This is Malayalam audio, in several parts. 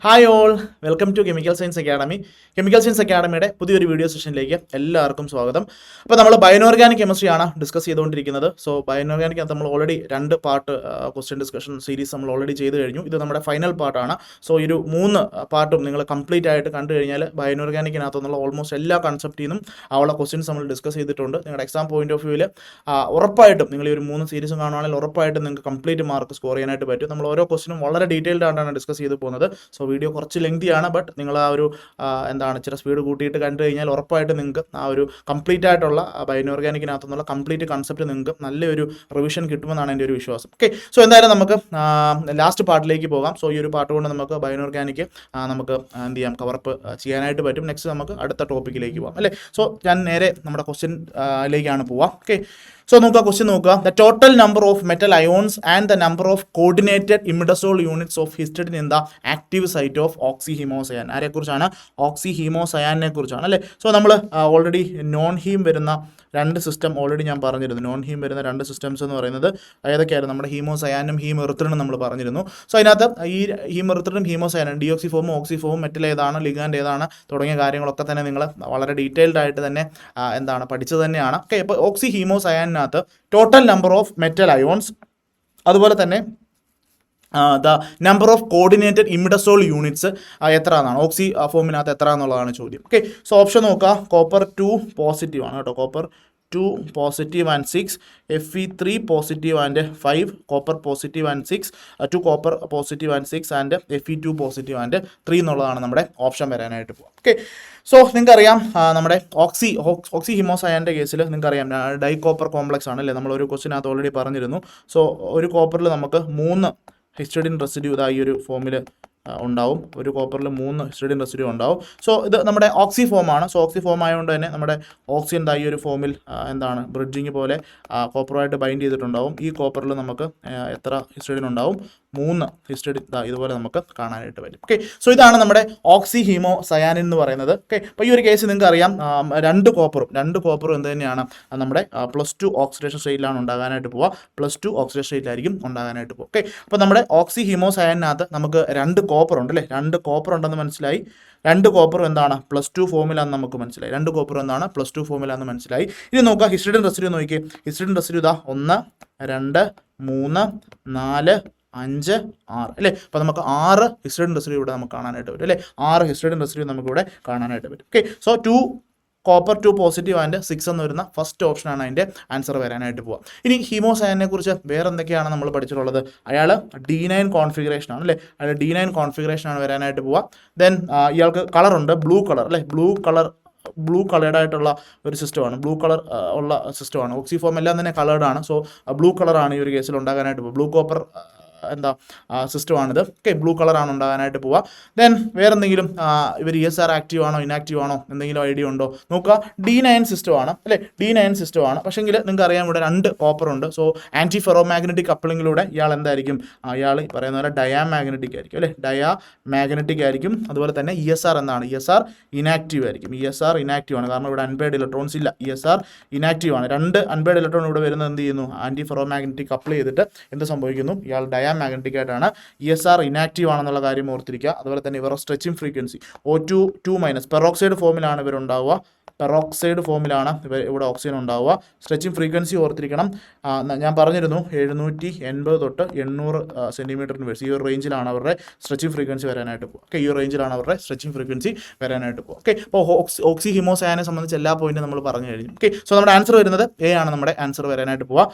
Hi all, welcome to chemical science academy. Chemical science അക്കാഡമിയുടെ പുതിയൊരു വീഡിയോ സെഷനിലേക്ക് എല്ലാവർക്കും സ്വാഗതം. അപ്പോൾ നമ്മൾ ബയോനോർഗാനിക് കെമിസ്ട്രിയാണ് ഡിസ്കസ് ചെയ്തുകൊണ്ടിരിക്കുന്നത്. സോ ബയോനോർഗാനിക് നമ്മൾ already 2 part question discussion series നമ്മൾ ഓൾറെഡി ചെയ്ത് കഴിഞ്ഞു. ഇത് നമ്മുടെ ഫൈനൽ പാർട്ടാണ്. സോ ഈ ഒരു 3 പാർട്ടും നിങ്ങൾ കംപ്ലീറ്റ് ആയിട്ട് കണ്ടു കഴിഞ്ഞാൽ ബയോനോർഗാനിക്കിനകത്തുനിന്നുള്ള ഓൾമോസ്റ്റ് എല്ലാ കൺസെപ്റ്റിൽ നിന്നും ഉള്ള ക്വസ്റ്റ്യൻസ് നമ്മൾ ഡിസ്കസ് ചെയ്തിട്ടുണ്ട്. നിങ്ങളുടെ എക്സാം പോയിന്റ് ഓഫ് വ്യൂവിൽ ഉറപ്പായിട്ടും നിങ്ങൾ ഈ ഒരു 3 സീരീസും കാണുവാണെങ്കിൽ ഉറപ്പായിട്ടും നിങ്ങൾക്ക് കംപ്ലീറ്റ് മാർക്ക് സ്കോർ ചെയ്യാനായിട്ട് പറ്റും. നമ്മൾ ഓരോ ക്വസ്റ്റിനും വളരെ ഡീറ്റെയിൽഡ് ആയിട്ടാണ് ഡിസ്കസ് ചെയ്ത് പോകുന്നത്. സോ വീഡിയോ കുറച്ച് ലെങ്തിയാണ്, ബട്ട് നിങ്ങൾ ആ ഒരു ഇച്ചിരി സ്പീഡ് കൂട്ടിയിട്ട് കണ്ടു കഴിഞ്ഞാൽ ഉറപ്പായിട്ട് നിങ്ങൾക്ക് ആ ഒരു കംപ്ലീറ്റ് ആയിട്ടുള്ള ബയോനോർഗാനിക്കിനകത്തുനിന്നുള്ള കംപ്ലീറ്റ് കൺസെപ്റ്റ് നിങ്ങൾക്ക് നല്ലൊരു റിവിഷൻ കിട്ടുമെന്നാണ് എൻ്റെ ഒരു വിശ്വാസം. ഓക്കെ, സോ എന്തായാലും നമുക്ക് ലാസ്റ്റ് പാർട്ടിലേക്ക് പോകാം. സോ ഈ ഒരു പാർട്ട് കൊണ്ട് നമുക്ക് ബയോനോർഗാനിക് നമുക്ക് എന്ത് ചെയ്യാം, കവറപ്പ് ചെയ്യാനായിട്ട് പറ്റും. നെക്സ്റ്റ് നമുക്ക് അടുത്ത ടോപ്പിക്കിലേക്ക് പോകാം അല്ലേ. സോ ഞാൻ നേരെ നമ്മുടെ ക്വസ്റ്റ്യനിലേക്കാണ് പോവാം. ഓക്കെ, സോ നോക്കുക, ക്വസ്റ്റ്യൻ നോക്കുക. The total number of metal ions and the number of coordinated imidazole units of histidine in the active site of oxyhemocyanin. ആരെക്കുറിച്ചാണ്? ഓക്സിഹീമോസയാനെ കുറിച്ചാണ് അല്ലേ. സോ നമ്മൾ ഓൾറെഡി നോൺ ഹീം വരുന്ന 2 സിസ്റ്റം ഓൾറെഡി ഞാൻ പറഞ്ഞിരുന്നു. നോൺ ഹീം വരുന്ന 2 സിസ്റ്റംസ് എന്ന് പറയുന്നത് ഏതൊക്കെയായിരുന്നു? നമ്മുടെ ഹീമോസയാനും ഹീം എറിത്രിനും നമ്മൾ പറഞ്ഞിരുന്നു. സോ അതിനകത്ത് ഈ ഹീം എറിത്രിനും ഹീമോസയാനും ഡിയോക്സി ഫോമും ഓക്സി ഫോമും മെറ്റൽ ഏതാണ്, ലിഗാൻഡ് ഏതാണ് തുടങ്ങിയ കാര്യങ്ങളൊക്കെ തന്നെ നിങ്ങൾ വളരെ ഡീറ്റെയിൽഡ് ആയിട്ട് തന്നെ പഠിച്ചത് തന്നെയാണ്. ഓക്കെ, ഇപ്പോൾ ഓക്സി ഹീമോസയാനകത്ത് total number of metal ions, അതുപോലെ തന്നെ the number of coordinated imidazole units എത്ര എന്നാണ്, ഓക്സി ഫോമിനകത്ത് എത്ര എന്നുള്ളതാണ് ചോദ്യം. ഓക്കെ, സോ ഓപ്ഷൻ നോക്കുക. കോപ്പർ 2 പോസിറ്റീവ് ആണ് കേട്ടോ. Copper 2 positive and 6, Fe3 positive and 5, copper positive and 6, 2 copper positive and 6 and Fe2 positive and 3 എന്നുള്ളതാണ് നമ്മുടെ ഓപ്ഷൻ വരാനായിട്ട് പോകും. ഓക്കെ, സോ നിങ്ങൾക്കറിയാം നമ്മുടെ ഓക്സി ഹിമോസയാൻ്റെ കേസിൽ നിങ്ങൾക്കറിയാം ഡൈ കോപ്പർ കോംപ്ലക്സ് ആണ് അല്ലേ. നമ്മളൊരു ക്വസ്റ്റിനകത്ത് ഓൾറെഡി പറഞ്ഞിരുന്നു. സോ ഒരു കോപ്പറിൽ നമുക്ക് 3 ഹിസ്റ്റഡിൻ റെസിഡ്യൂ ഈ ഒരു ഫോമിൽ ഉണ്ടാവും. ഒരു കോപ്പറിൽ 3 ഹിസ്റ്റഡിൻ റെസിഡ്യൂ ഉണ്ടാവും. സോ ഇത് നമ്മുടെ ഓക്സി ഫോമാണ്. സോ ഓക്സി ഫോം ആയതുകൊണ്ട് തന്നെ നമ്മുടെ ഓക്സിജൻ ഈ ഒരു ഫോമിൽ ബ്രിഡ്ജിങ് പോലെ കോപ്പറുമായിട്ട് ബൈൻഡ് ചെയ്തിട്ടുണ്ടാവും. ഈ കോപ്പറിൽ നമുക്ക് എത്ര ഹിസ്റ്റഡിൻ ഉണ്ടാവും? 3 ഹിസ്റ്റഡിൻ ഇതുപോലെ നമുക്ക് കാണാനായിട്ട് പറ്റും. ഓക്കെ, സോ ഇതാണ് നമ്മുടെ ഓക്സി ഹീമോസയാനിൻ എന്ന് പറയുന്നത്. ഓക്കെ, അപ്പോൾ ഈ ഒരു കേസ് നിങ്ങൾക്ക് അറിയാം 2 കോപ്പറും എന്ത് തന്നെയാണ് നമ്മുടെ +2 ഓക്സിഡേഷൻ സ്റ്റേറ്റിലാണ് ഉണ്ടാകാനായിട്ട് പോവുക. +2 ഓക്സിഡേഷൻ സ്റ്റേറ്റിലായിരിക്കും ഉണ്ടാകാനായിട്ട് പോകും. ഓക്കെ, അപ്പോൾ നമ്മുടെ ഓക്സി ഹീമോസയാനിനകത്ത് നമുക്ക് 2 കോപ്പർ ഉണ്ട് അല്ലേ. 2 കോപ്പർ ഉണ്ടെന്ന് മനസ്സിലായി. 2 കോപ്പറും എന്താണ്? +2 ഫോമിലാന്ന് നമുക്ക് മനസ്സിലായി. 2 കോപ്പറും എന്താണ്? +2 ഫോമിലാന്ന് മനസ്സിലായി. ഇനി നോക്കുക ഹിസ്റ്റഡിൻ റെസിഡ്യൂ നോക്കിയേ. ഹിസ്റ്റഡിൻ റെസിഡ്യൂ 1 2 3 4 5 6 അല്ലേ. അപ്പോൾ നമുക്ക് 6 ഹിസ്റ്റഡിൻ റെസിഡ്യൂ ഇവിടെ നമുക്ക് കാണാനായിട്ട് പറ്റും അല്ലേ. 6 ഹിസ്റ്റഡിൻ റെസിഡ്യൂ നമുക്ക് ഇവിടെ കാണാനായിട്ട് പറ്റും. Okay, so 2 copper 2 positive and 6 എന്ന് വരുന്ന ഫസ്റ്റ് ഓപ്ഷനാണ് അതിൻ്റെ ആൻസർ വരാനായിട്ട് പോവുക. ഇനി ഹീമോസയാനെ കുറിച്ച് വേറെ എന്തൊക്കെയാണ് നമ്മൾ പഠിച്ചിട്ടുള്ളത്? അയാൾ D9 കോൺഫിഗറേഷൻ ആണ് അല്ലേ. അയാൾ D9 കോൺഫിഗറേഷൻ ആണ് വരാനായിട്ട് പോവുക. ദെൻ ഇയാൾക്ക് കളറുണ്ട്, ബ്ലൂ കളർ അല്ലേ. ബ്ലൂ കളേർഡ് ആയിട്ടുള്ള ഒരു സിസ്റ്റമാണ്. ബ്ലൂ കളർ ഉള്ള സിസ്റ്റമാണ്. ഓക്സി ഫോം എല്ലാം തന്നെ കളേർഡാണ്. സോ ബ്ലൂ കളറാണ് ഈ ഒരു കേസിൽ ഉണ്ടാകാനായിട്ട് പോകുക. ബ്ലൂ കോപ്പർ സിസ്റ്റമാണിത്. ഓക്കെ, ബ്ലൂ കളറാണ് ഉണ്ടാകാനായിട്ട് പോവുക. ദെൻ വേറെ എന്തെങ്കിലും ഇവർ ESR ആക്റ്റീവ് ആണോ ഇനാക്റ്റീവ് ആണോ എന്തെങ്കിലും ഐഡിയ ഉണ്ടോ നോക്കുക. D9 സിസ്റ്റമാണ് അല്ലേ. D9 സിസ്റ്റമാണ്. പക്ഷേങ്കിൽ നിങ്ങൾക്ക് അറിയാം ഇവിടെ 2 കോപ്പർ ഉണ്ട്. സോ ആൻറ്റി ഫെറോമാഗ്നറ്റിക് കപ്പിളിങ്ങിലൂടെ ഇയാൾ എന്തായിരിക്കും? ഇയാൾ പറയുന്ന പോലെ ഡയാമാഗ്നറ്റിക് ആയിരിക്കും അല്ലേ. ഡയാമാഗ്നറ്റിക് ആയിരിക്കും. അതുപോലെ തന്നെ ESR എന്താണ്? ESR ഇനാക്റ്റീവ് ആയിരിക്കും. ESR ഇനാക്റ്റീവ് ആണ്, കാരണം ഇവിടെ അൺപെയ്ഡ് ഇലക്ട്രോൺസ് ഇല്ല. ESR ഇനാക്റ്റീവ് ആണ്. 2 അൺപെയ്ഡ് ഇലക്ട്രോൺ ഇവിടെ വരുന്നത് എന്ത് ചെയ്യുന്നു? ആൻറ്റി ഫെറോമാഗ്നറ്റിക് കപ്പിൾ ചെയ്തിട്ട് എന്ത് സംഭവിക്കുന്നു? ഇയാൾ മാഗ്നറ്റിക് ആയിട്ടാണ്. ESR ഇനാക്റ്റീവ് ആണെന്നുള്ള കാര്യം ഓർത്തിരിക്കുക. അതുപോലെ തന്നെ ഇവരുടെ സ്ട്രെച്ചിങ് ഫ്രീക്വൻസി O2 പെറോക്സൈഡ് ഫോമിലാണ് ഇവരുണ്ടാവുക. പെറോക്സൈഡ് ഫോമിലാണ് ഇവിടെ ഓക്സിജൻ ഉണ്ടാവുക. സ്ട്രെച്ചിങ് ഫ്രീക്വൻസി ഓർത്തിരിക്കണം. ഞാൻ പറഞ്ഞിരുന്നു 780 തൊട്ട് 800 സെൻറ്റിമീറ്ററിന് വരും. ഈ ഒരു റേഞ്ചിലാണ് അവരുടെ സ്ട്രെച്ചിങ് ഫ്രീക്വൻസി വരാനായിട്ട് പോകുക. ഓക്കെ, ഈ ഒരു റേഞ്ചിലാണ് അവരുടെ സ്ട്രെച്ചിങ് ഫ്രീക്വൻസി വരാനായിട്ട് പോകുക. ഓക്കെ, അപ്പോൾ ഓക്സി ഹിമോസയാനെ സംബന്ധിച്ച് എല്ലാ പോയിന്റും നമ്മൾ പറഞ്ഞു കഴിഞ്ഞു. ഓക്കെ, സോ നമ്മുടെ ആൻസർ വരുന്നത് A ആണ് നമ്മുടെ ആൻസർ വരാനായിട്ട് പോവുക.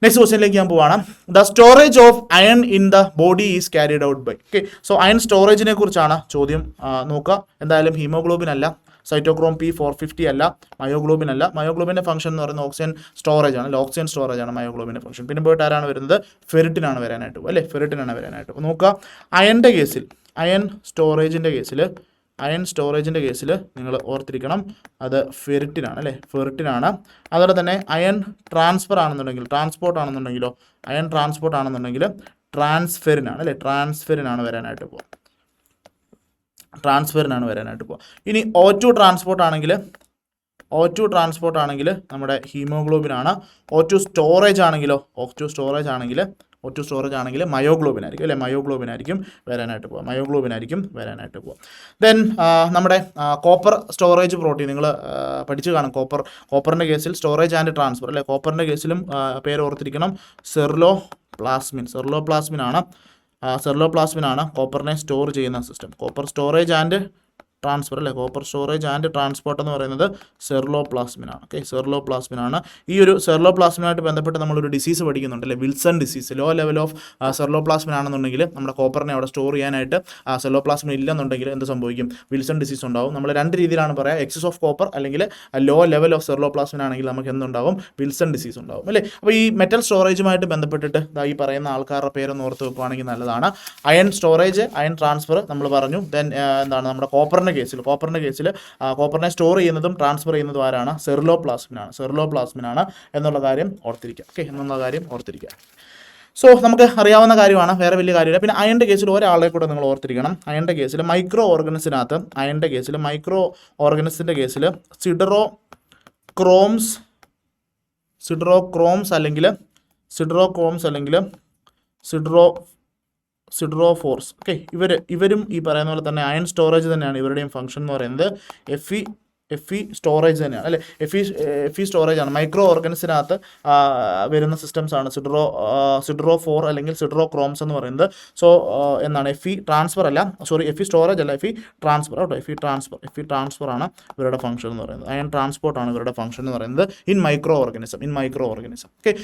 നെക്സ്റ്റ് ക്വസ്റ്റ്യനിലേക്ക് ഞാൻ പോവാണ്. The storage of iron in the body is carried out by. Okay, so iron സ്റ്റോറേജിനെ കുറിച്ചാണ് ചോദ്യം. നോക്കുക, എന്തായാലും ഹീമോഗ്ലോബിൻ അല്ല, സൈറ്റോക്രോം P450 അല്ല, മയോഗ്ലോബിൻ അല്ല. മയോഗ്ലോബിൻ്റെ ഫംഗ്ഷൻ എന്ന് പറയുന്നത് ഓക്സിജൻ സ്റ്റോറേജ് ആണ്. ഓക്സിജൻ സ്റ്റോറേജ് ആണ് മയോഗ്ലോബിൻ്റെ ഫംഗ്ഷൻ. പിന്നെ പോയിട്ട് ആരാണ് വരുന്നത്? ഫെറിറ്റിൻ ആണ് വരാനായിട്ട് അല്ലേ. ഫെറിറ്റിൻ ആണ് വരാനായിട്ട്. നോക്കുക, അയണിൻ്റെ കേസിൽ അയൺ സ്റ്റോറേജിൻ്റെ കേസിൽ നിങ്ങൾ ഓർത്തിരിക്കണം അത് ഫെറിറ്റിനാണ് അല്ലേ. ഫെറിറ്റിനാണ്. അതുപോലെ തന്നെ അയൺ ട്രാൻസ്പോർട്ട് ആണെന്നുണ്ടെങ്കിൽ ട്രാൻസ്ഫെറിനാണ് അല്ലേ. ട്രാൻസ്ഫെറിനാണ് വരാനായിട്ട് പോകുക. ഇനി O2 ട്രാൻസ്പോർട്ട് ആണെങ്കിൽ നമ്മുടെ ഹീമോഗ്ലോബിനാണ്. O2 സ്റ്റോറേജ് ആണെങ്കിലോ O2 സ്റ്റോറേജ് ആണെങ്കിൽ മയോഗ്ലോബിൻ ആയിരിക്കും അല്ലേ, മയോഗ്ലോബിൻ ആയിരിക്കും വരാനായിട്ട് പോവുക, മയോഗ്ലോബിൻ ആയിരിക്കും വരാനായിട്ട് പോവുക. ദെൻ നമ്മുടെ കോപ്പർ സ്റ്റോറേജ് പ്രോട്ടീൻ നിങ്ങൾ പഠിച്ചു കാണും. കോപ്പറിൻ്റെ കേസിൽ സ്റ്റോറേജ് ആൻഡ് ട്രാൻസ്ഫർ അല്ലേ, കോപ്പറിൻ്റെ കേസിലും പേര് ഓർത്തിരിക്കണം, സെർലോപ്ലാസ്മിൻ ആണ് കോപ്പറിനെ സ്റ്റോർ ചെയ്യുന്ന system. Copper storage and transfer അല്ലേ, കോപ്പർ സ്റ്റോറേജ് ആൻഡ് ട്രാൻസ്പോർട്ട് എന്ന് പറയുന്നത് സെർലോപ്ലാസ്മിൻ ആണ്. ഓക്കെ, സെർലോപ്ലാസ്മിൻ ആണ്. ഈ ഒരു സെർലോപ്ലാസ്മിനായിട്ട് ബന്ധപ്പെട്ട് നമ്മളൊരു ഡിസീസ് പഠിക്കുന്നുണ്ട് അല്ലേ, Wilson disease. Low level of ceruloplasmin ആണെന്നുണ്ടെങ്കിൽ നമ്മുടെ കോപ്പറിനെ അവിടെ സ്റ്റോർ ചെയ്യാനായിട്ട് സെർലോപ്ലാസ്മിൻ ഇല്ലെന്നുണ്ടെങ്കിൽ എന്ത് സംഭവിക്കും, വിൽസൺ ഡിസീസ് ഉണ്ടാവും. നമ്മൾ രണ്ട് രീതിയിലാണ് പറയുക, എക്സസ് ഓഫ് കോപ്പർ അല്ലെങ്കിൽ ലോ ലെവൽ ഓഫ് സെർലോപ്ലാസ്മിൻ ആണെങ്കിൽ നമുക്ക് എന്തുണ്ടാവും, വിൽസൺ ഡിസീസ് ഉണ്ടാവും അല്ലേ. അപ്പോൾ ഈ മെറ്റൽ സ്റ്റോറേജുമായിട്ട് ബന്ധപ്പെട്ടിട്ട് ഈ പറയുന്ന ആൾക്കാരുടെ പേരൊന്ന് ഓർത്ത് വെക്കുകയാണെങ്കിൽ നല്ലതാണ്. അയൺ സ്റ്റോറേജ്, അയൺ ട്രാൻസ്ഫർ നമ്മൾ പറഞ്ഞു. ദെൻ എന്താണ് നമ്മുടെ കോപ്പറിൻ്റെ കേസിൽ കോപ്പറിനെ സ്റ്റോർ ചെയ്യുന്നതും ട്രാൻസ്ഫർ ചെയ്യുന്നതും ആരാണ്, സെർലോപ്ലാസ്മിൻ ആണ് എന്നുള്ള കാര്യം ഓർത്തിരിക്കുക. ഓക്കെ, എന്നുള്ള കാര്യം ഓർത്തിരിക്കുക. സോ നമുക്ക് അറിയാവുന്ന കാര്യമാണ്, വേറെ വലിയ കാര്യമില്ല. പിന്നെ അയണിൻ്റെ കേസിൽ ഒരാളെ കൂടെ നിങ്ങൾ ഓർത്തിരിക്കണം. അയണിൻ്റെ കേസിൽ മൈക്രോ ഓർഗനിസത്തിൻ്റെ കേസിൽ സിഡറോക്രോംസ് അല്ലെങ്കിൽ സിഡ്രോഫോർസ്. ഓക്കെ, ഇവരും ഈ പറയുന്ന പോലെ തന്നെ അയൺ സ്റ്റോറേജ് തന്നെയാണ് ഇവരുടെയും ഫംഗ്ഷൻ എന്ന് പറയുന്നത്. എഫ് ഇ സ്റ്റോറേജ് തന്നെയാണ് അല്ലേ, എഫ് ഇ സ്റ്റോറേജ് ആണ്. മൈക്രോ ഓർഗനിസിനകത്ത് വരുന്ന സിസ്റ്റംസ് ആണ് സിഡ്രോഫോർ അല്ലെങ്കിൽ സിഡ്രോക്രോംസ് എന്ന് പറയുന്നത്. സോ എന്താണ്, എഫ് ഇ ട്രാൻസ്ഫർ അല്ല, സോറി, എഫ് ഇ സ്റ്റോറേജ് അല്ല, എഫ് ഇ ട്രാൻസ്ഫർ കേട്ടോ. എഫ് ഇ ട്രാൻസ്ഫർ ആണ് ഇവരുടെ ഫംഗ്ഷൻ എന്ന് പറയുന്നത്. അയൺ ട്രാൻസ്പോർട്ടാണ് ഇവരുടെ ഫംഗ്ഷൻ എന്ന് പറയുന്നത് in micro organism. Okay,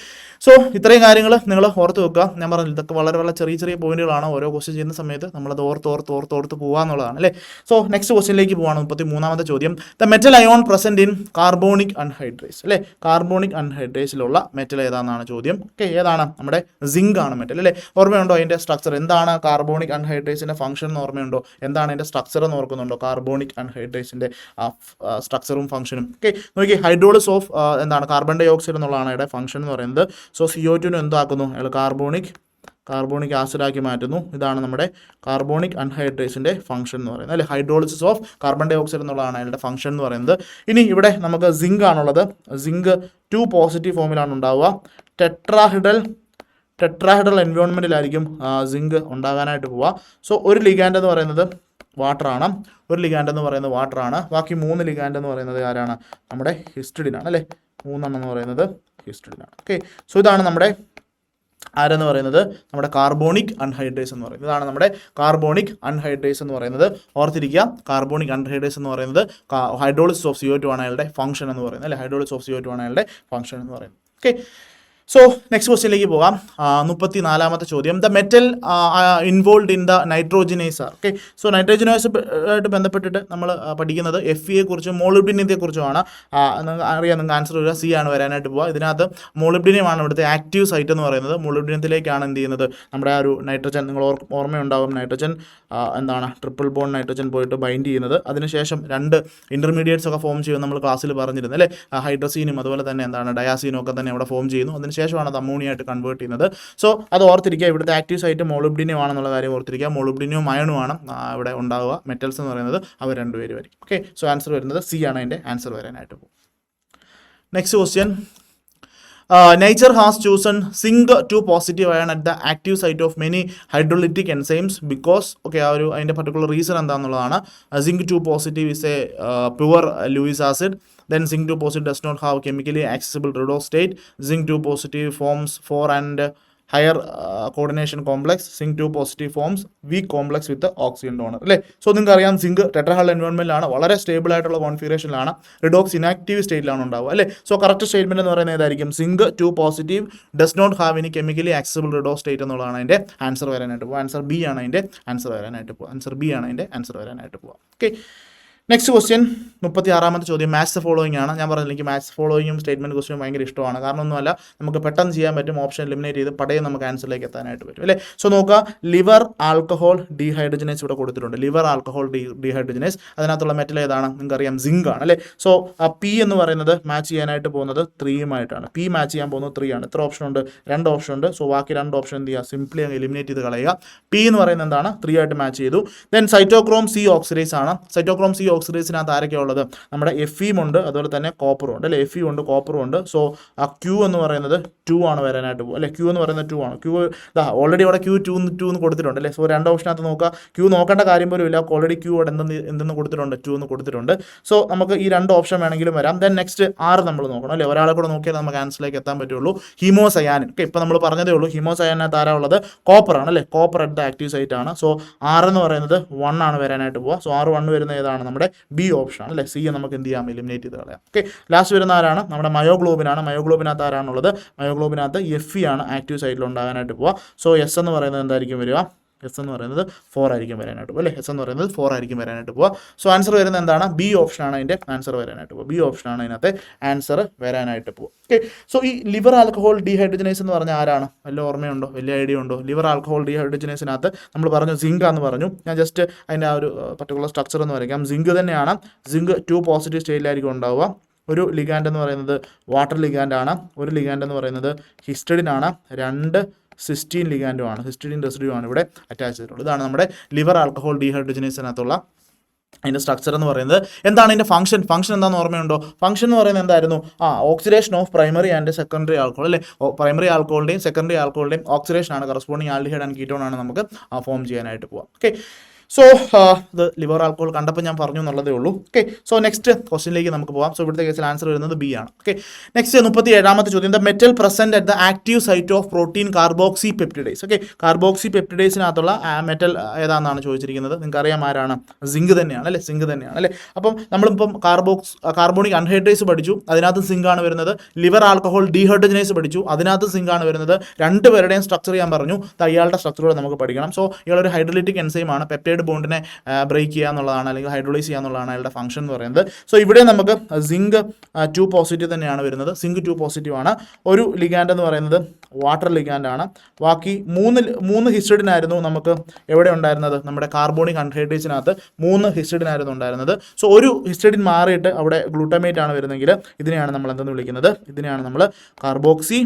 so ഇത്രയും കാര്യങ്ങൾ നിങ്ങൾ ഓർത്ത് വെക്കുക. ഞാൻ പറഞ്ഞു ഇതൊക്കെ വളരെ വളരെ ചെറിയ പോയിന്റുകളാണ്. ഓരോ ക്വസ്റ്റ്യൻ ചെയ്യുന്ന സമയത്ത് നമ്മളത് ഓർത്ത് പോകുക എന്നുള്ളതാണ് അല്ലേ. സോ നെക്സ്റ്റ് ക്വസ്റ്റ്യനിലേക്ക് പോവാണ്. 33ാമത്തെ ചോദ്യം. Metal ion present in carbonic anhydrates അല്ലേ, കാർബോണിക് അൺഹൈഡ്രേറ്റ്സിലുള്ള മെറ്റൽ ഏതാണെന്നാണ് ചോദ്യം. ഓക്കെ, ഏതാണ്, നമ്മുടെ സിങ്ക് ആണ് മെറ്റൽ അല്ലേ. ഓർമ്മയുണ്ടോ അതിൻ്റെ സ്ട്രക്ചർ എന്താണ്, കാർബോണിക് അൺഹൈഡ്രേറ്റ്സിൻ്റെ ഫംഗ്ഷൻ എന്ന് ഓർമ്മയുണ്ടോ, എന്താണ് അതിൻ്റെ സ്ട്രക്ചർ എന്ന് ഓർക്കുന്നുണ്ടോ, കാർബോണിക് അൺഹൈഡ്രേറ്റ്സിൻ്റെ സ്ട്രക്ചറും ഫംഗ്ഷനും. ഓക്കെ, നോക്കി, ഹൈഡ്രോളിസ് ഓഫ് എന്താണ് കാർബൺ ഡൈ ഓക്സൈഡ് എന്നുള്ളതാണ് ഇവിടെ ഫംഗ്ഷൻ എന്ന് പറയുന്നത്. സോ CO2 എന്താക്കുന്നു, അയാൾ കാർബോണിക് ആസിഡാക്കി മാറ്റുന്നു. ഇതാണ് നമ്മുടെ കാർബോണിക് അൺഹൈഡ്രേറ്റ്സിൻ്റെ ഫംഗ്ഷൻ എന്ന് പറയുന്നത് അല്ലെ, hydrolysis of carbon dioxide എന്നുള്ളതാണ് അതിൻ്റെ ഫംഗ്ഷൻ എന്ന് പറയുന്നത്. ഇനി ഇവിടെ നമുക്ക് സിങ്ക് ആണുള്ളത്. സിങ്ക് 2 പോസിറ്റീവ് ഫോമിലാണ് ഉണ്ടാവുക. ടെട്രാഹിഡൽ എൻവയോൺമെൻറ്റിലായിരിക്കും സിങ്ക് ഉണ്ടാകാനായിട്ട് പോവുക. സോ ഒരു ലിഗാൻഡ് എന്ന് പറയുന്നത് വാട്ടറാണ്, ബാക്കി 3 ലിഗാൻഡ് എന്ന് പറയുന്നത് ആരാണ്, നമ്മുടെ ഹിസ്റ്റഡിനാണ് അല്ലേ. 3 എന്ന് പറയുന്നത് ഹിസ്റ്റഡിനാണ്. ഓക്കെ, സോ ഇതാണ് നമ്മുടെ ആരെന്ന് പറയുന്നത്, നമ്മുടെ കാർബോണിക് അൺഹൈഡ്രേറ്റ്സ് എന്ന് പറയുന്നത്. ഇതാണ് നമ്മുടെ കാർബോണിക് അൺഹൈഡ്രേറ്റ്സ് എന്ന് പറയുന്നത്. ഓർത്തിരിക്കുക, കാർബോണിക് അൺഹൈഡ്രേറ്റ്സ് എന്ന് പറയുന്നത് ഹൈഡ്രോളിസിസ് ഓഫ് CO2 ആണ് അയാളുടെ ഫംഗ്ഷൻ എന്ന് പറയുന്നത് അല്ലെ, ഹൈഡ്രോളിസിസ് ഓഫ് CO2 ആണ് അയാളുടെ ഫംഗ്ഷൻ എന്ന് പറയുന്നത്. ഓക്കെ, സോ നെക്സ്റ്റ് ക്വസ്റ്റ്യനിലേക്ക് പോകാം. 34ാമത്തെ ചോദ്യം. The metal involve in the nitrogenase are. Okay, so nitrogenase ആയിട്ട് ബന്ധപ്പെട്ടിട്ട് നമ്മൾ പഠിക്കുന്നത് Feയെ കുറിച്ചും മോളിബ്ഡിനിയത്തെ കുറിച്ചുമാണ്. അറിയാം, നിങ്ങൾക്ക് ആൻസർ വരിക C ആണ് വരാനായിട്ട് പോവുക. ഇതിനകത്ത് മോളിബ്ഡിനിയമാണ് ഇവിടുത്തെ ആക്റ്റീവ് സൈറ്റ് എന്ന് പറയുന്നത്. മോളിബ്ഡിനിയത്തിലേക്കാണ് എന്ത് ചെയ്യുന്നത്, നമ്മുടെ ആ ഒരു നൈട്രജൻ, നിങ്ങൾ ഓർമ്മയുണ്ടാകും, നൈട്രജൻ എന്താണ് ട്രിപ്പിൾ ബോണ്ട് നൈട്രജൻ പോയിട്ട് ബൈൻഡ് ചെയ്യുന്നത്. അതിനുശേഷം 2 ഇൻ്റർമീഡിയറ്റ്സ് ഒക്കെ ഫോം ചെയ്യുമെന്ന് നമ്മൾ ക്ലാസ്സിൽ പറഞ്ഞിരുന്നു അല്ലേ. ഹൈഡ്രസീനും അതുപോലെ തന്നെ എന്താണ് ഡയാസീനും ഒക്കെ തന്നെ അവിടെ ഫോം ചെയ്യുന്നു. ശേഷമാണ് അത് അമോണിയായിട്ട് കൺവേർട്ട് ചെയ്യുന്നത്. സോ അത് ഓർത്തിരിക്കുക, ഇവിടുത്തെ ആക്റ്റീവ് സൈറ്റ് മോളിബ്ഡിനിയം ആണെന്നുള്ള കാര്യം ഓർത്തിരിക്കുക. മോളിബ്ഡിനിയവും അയണുമാണ് ഇവിടെ ഉണ്ടാവുക. മെറ്റൽസ് എന്ന് പറയുന്നത് അവർ 2 പേരുമായിരിക്കും. ഓക്കെ, സോ ആൻസർ വരുന്നത് C ആണ് അതിൻ്റെ ആൻസർ വരാനായിട്ട് പോകും. Next question. Nature has chosen zinc 2 positive ion at the active site of many hydrolytic enzymes because ആ ഒരു അതിൻ്റെ particular reason എന്താണെന്നുള്ളതാണ്. zinc 2 positive is a pure Lewis acid. Then zinc 2 positive does not have chemically accessible redox state. Zinc 2 positive forms 4 and higher coordination complex. Zinc 2 positive forms weak complex with the oxygen donor അല്ലേ. സോ നിങ്ങൾക്ക് അറിയാം, സിങ്ക് ടെട്രാഹൈഡ്രൽ എൻവയോൺമെൻറ്റിലാണ്, വളരെ സ്റ്റേബിൾ ആയിട്ടുള്ള കോൺഫിഗറേഷനിലാണ്, റിഡോക്സ് ഇനാക്റ്റീവ് സ്റ്റേറ്റിലാണ് ഉണ്ടാവുക അല്ലേ. സോ കറക്റ്റ് സ്റ്റേറ്റ്മെൻറ്റ് എന്ന് പറയുന്നത് ഏതായിരിക്കും, zinc 2 positive does not have any chemically accessible redox state എന്നുള്ളതാണ് അതിൻ്റെ ആൻസർ വരാനായിട്ട് പോകുക. ആൻസർ B ആണ് അതിൻ്റെ ആൻസർ വരാനായിട്ട് പോകുക. Okay, next question. 36ാമത്തെ ചോദ്യം. മാച്ച് ദ ഫോളോയിങ് ആണ്. ഞാൻ പറഞ്ഞില്ല, എനിക്ക് മാച്ച് ഫോളോയിങ്ങും സ്റ്റേറ്റ്മെൻറ്റ് ക്വസ്റ്റ്യനും ഭയങ്കര ഇഷ്ടമാണ്. കാരണം ഒന്നുമല്ല, നമുക്ക് പെട്ടെന്ന് ചെയ്യാൻ പറ്റും, ഓപ്ഷൻ എലിമിനേറ്റ് ചെയ്ത് പടയെ നമുക്ക് ആൻസറിലേക്ക് എത്താനായിട്ട് പറ്റും അല്ലേ. സോ നോക്കുക, ലിവർ ആൽക്കഹോൾ ഡീഹൈഡ്രജനേസ് ഇവിടെ കൊടുത്തിട്ടുണ്ട്. ലിവർ ആൽക്കഹോൾ ഡീഹൈഡ്രജനേസ്, അതിനകത്തുള്ള മെറ്റൽ ഏതാണ്, നിങ്ങൾക്കറിയാം, സിങ്ക് ആണ് അല്ലേ. സോ P എന്ന് പറയുന്നത് മാച്ച് ചെയ്യാനായിട്ട് പോകുന്നത് 3യുമായിട്ടാണ്. P മാച്ച് ചെയ്യാൻ പോകുന്നത് 3 ആണ്. എത്ര ഓപ്ഷൻ ഉണ്ട്, 2 ഓപ്ഷൻ ഉണ്ട്. സോ ബാക്കി 2 ഓപ്ഷൻ എന്ത് ചെയ്യുക, സിംപ്ലി അങ്ങ് എലിമിനേറ്റ് ചെയ്ത് കളയുക. P എന്ന് പറയുന്നത് എന്താണ്, 3 ആയിട്ട് മാച്ച് ചെയ്തു. ദെൻ സൈറ്റോക്രോം C ഓക്സിഡേസ് ആണ്. സൈറ്റോക്രോം C ഓക്സിഡൈസിനകത്ത് ആരൊക്കെയാണ് ഉള്ളത്? നമ്മുടെ എഫിയും ഉണ്ട്, അതുപോലെ തന്നെ കോപ്പറും ഉണ്ട് അല്ലേ? എഫിയും ഉണ്ട്, കോപ്പറും ഉണ്ട്. സോ ആ ക്യൂ എന്ന് പറയുന്നത് 2 ആണ് വരാനായിട്ട് പോകും അല്ലേ? ക്യൂ എന്ന് പറയുന്നത് 2 ആണ്. ക്യൂ ഓൾറെഡി അവിടെ ക്യൂ 2 എന്ന് കൊടുത്തിട്ടുണ്ട് അല്ലേ? സോ 2 ഓപ്ഷനകത്ത് നോക്കുക, ക്യൂ നോക്കേണ്ട കാര്യം പോലും ഇല്ല, ഓൾറെഡി ക്യൂ അവിടെ എന്തെന്ന് കൊടുത്തിട്ടുണ്ട്? 2 എന്ന് കൊടുത്തിട്ടുണ്ട്. സോ നമുക്ക് ഈ 2 ഓപ്ഷൻ വേണമെങ്കിലും വരാം. ദെൻ നെക്സ്റ്റ് 6 നമ്മൾ നോക്കണം അല്ലേ? ഒരാളെ കൂടെ നോക്കിയാൽ നമുക്ക് ആൻസറിലേക്ക് എത്താൻ പറ്റുള്ളൂ. ഹീമോസയാനിൻ. ഓക്കെ, ഇപ്പോൾ നമ്മൾ പറഞ്ഞതേ ഉള്ളൂ. ഹീമോസയാനിനകത്ത് ആരാ ഉള്ളത്? കോപ്പർ ആണ് അല്ലേ? Copper at the active site ആണ്. സോ 6 എന്ന് പറയുന്നത് 1 ആണ് വരാനായിട്ട് പോവുക. സോ 6 1 വരുന്ന ഏതാണ്? നമ്മുടെ ബി ഓപ്ഷൻ ആണ് അല്ലേ? സി നമുക്ക് എന്ത് ചെയ്യാം? എലിമിനേറ്റ് ചെയ്ത് കളയാം. ഓക്കെ, ലാസ്റ്റ് വരുന്ന ആരാണ്? നമ്മുടെ മയോഗ്ലോബിൻ ആണ്. മയോഗ്ലോബിനകത്ത് ആരാണുള്ളത്? മയോഗ്ലോബിനകത്ത് എഫ് ആണ് ആക്റ്റീവ് സൈറ്റിൽ ഉണ്ടാകാനായിട്ട് പോവുക. സോ എസ് എന്ന് പറയുന്നത് എന്തായിരിക്കും വരിക? എസ് എന്ന് പറയുന്നത് 4 ആയിരിക്കും വരാനായിട്ട് പോകുക അല്ലേ? എസ് എന്ന് പറയുന്നത് 4 ആയിരിക്കും വരാനായിട്ട് പോവുക. സോ ആൻസർ വരുന്നത് എന്താണ്? ബി ഓപ്ഷനാണ് അതിൻ്റെ ആൻസർ വരാനായിട്ട് പോകുക. ബി ഓപ്ഷനാണ് അതിനകത്തെ ആൻസർ വരാനായിട്ട് പോകുക. ഓക്കെ, സോ ഈ ലിവർ ആൽക്കഹോൾ ഡീഹൈഡ്രജനേസ് എന്ന് പറഞ്ഞാൽ ആരാണ്? വല്ല ഓർമ്മയുണ്ടോ? വലിയ ഐഡിയ ഉണ്ടോ? ലിവർ ആൽക്കഹോൾ ഡീഹൈഡ്രജനേസിനകത്ത് നമ്മൾ പറഞ്ഞു സിങ്ക് എന്ന് പറഞ്ഞു. ഞാൻ ജസ്റ്റ് അതിൻ്റെ ആ ഒരു പർട്ടിക്കുലർ സ്ട്രക്ചർ എന്ന് വരയ്ക്കാം. സിങ്ക് തന്നെയാണ്. സിങ്ക് 2 പോസിറ്റീവ് സ്റ്റേറ്റിലായിരിക്കും ഉണ്ടാവുക. ഒരു ലിഗാൻഡ് എന്ന് പറയുന്നത് വാട്ടർ ലിഗാൻഡാണ്. ഒരു ലിഗാൻഡ് എന്ന് പറയുന്നത് ഹിസ്റ്റഡിനാണ്. 2 സിസ്റ്റീൻ ലിഗാൻഡുമാണ്, ഹിസ്റ്റഡീൻ റെസിഡ്യൂ ആണ് ഇവിടെ അറ്റാച്ച് ചെയ്തിട്ടുള്ളത്. ഇതാണ് നമ്മുടെ ലിവർ ആൽക്കഹോൾ ഡീഹൈഡ്രജനേസിനകത്തുള്ള അതിൻ്റെ സ്ട്രക്ചർ എന്ന് പറയുന്നത്. എന്താണ് ഇതിൻ്റെ ഫംഗ്ഷൻ എന്താണെന്ന് ഓർമ്മയുണ്ടോ? ഫംഗ്ഷൻ എന്ന് പറയുന്നത് എന്തായിരുന്നു? Oxidation of primary and secondary alcohol അല്ലേ? പ്രൈമറി ആൽക്കഹോളിൻ്റെയും സെക്കൻഡറി ആൽക്കഹോളിൻ്റെയും ഓക്സിഡേഷൻ ആണ്, കറസ്പോണ്ടിങ് ആൽഡിഹൈഡ് ആൻഡ് കീറ്റോൺ ആണ് നമുക്ക് ഫോം ചെയ്യാനായിട്ട് പോവാം. ഓക്കെ, സോ ഇത് ലിവർ ആൽക്കഹോൾ കണ്ടപ്പോൾ ഞാൻ പറഞ്ഞു എന്നുള്ളതേ ഉള്ളൂ. ഓക്കെ, സോ നെക്സ്റ്റ് ക്വസ്റ്റിനിലേക്ക് നമുക്ക് പോകാം. സോ ഇവിടുത്തെ കേസിൽ ആൻസർ വരുന്നത് ബി ആണ്. ഓക്കെ, നെക്സ്റ്റ് 37ാമത്തെ ചോദ്യം. The metal present at the active site of protein carboxy peptidase. Okay, carboxy പെപ്റ്റിഡേസിനകത്തുള്ള മെറ്റൽ ഏതാണെന്നാണ് ചോദിച്ചിരിക്കുന്നത്. നിങ്ങൾക്ക് അറിയാം ആരാണ്? സിങ്ക് തന്നെയാണ് അല്ലേ? സിങ്ക് തന്നെയാണ് അല്ലേ? അപ്പം നമ്മളിപ്പം കാർബോണിക് അൺഹൈഡ്രേസ് പഠിച്ചു, അതിനകത്ത് സിങ്ക് ആണ് വരുന്നത്. ലിവർ ആൽക്കഹോൾ ഡീഹൈഡ്രജനേസ് പഠിച്ചു, അതിനകത്ത് സിങ്ക് ആണ് വരുന്നത്. രണ്ടുപേരുടെയും സ്ട്രക്ചർ ഞാൻ പറഞ്ഞു. ഇയാളുടെ സ്ട്രക്ചറോടെ നമുക്ക് പഠിക്കണം. സോ ഇയാളൊരു ഹൈഡ്രോലിറ്റിക് എൻസൈം ആണ്. പെപ്റ്റൈഡ് ബോണ്ടിനെ ബ്രേക്ക് ചെയ്യുക എന്നുള്ളതാണ്, അല്ലെങ്കിൽ ഹൈഡ്രോളൈസ് ചെയ്യുക എന്നുള്ളതാണ് അയാളുടെ ഫംഗ്ഷൻ എന്ന് പറയുന്നത്. സോ ഇവിടെ നമുക്ക് സിങ്ക് 2 പോസിറ്റീവ് തന്നെയാണ് വരുന്നത്. സിങ്ക് 2 പോസിറ്റീവ് ആണ്. ഒരു ലിഗാൻഡ് എന്ന് പറയുന്നത് വാട്ടർ ലിഗാൻഡ് ആണ്. ബാക്കി 3 ഹിസ്റ്റഡിനായിരുന്നു നമുക്ക് എവിടെ ഉണ്ടായിരുന്നത്? നമ്മുടെ കാർബോണിക് അൺഹൈഡ്രേസിനകത്ത് 3 ഹിസ്റ്റഡിനായിരുന്നു ഉണ്ടായിരുന്നത്. സോ ഒരു ഹിസ്റ്റഡിൻ മാറിയിട്ട് അവിടെ ഗ്ലൂട്ടമേറ്റ് ആണ് വരുന്നതെങ്കിൽ ഇതിനെയാണ് നമ്മൾ എന്തെന്ന് വിളിക്കുന്നത്? ഇതിനെയാണ് നമ്മൾ കാർബോക്സി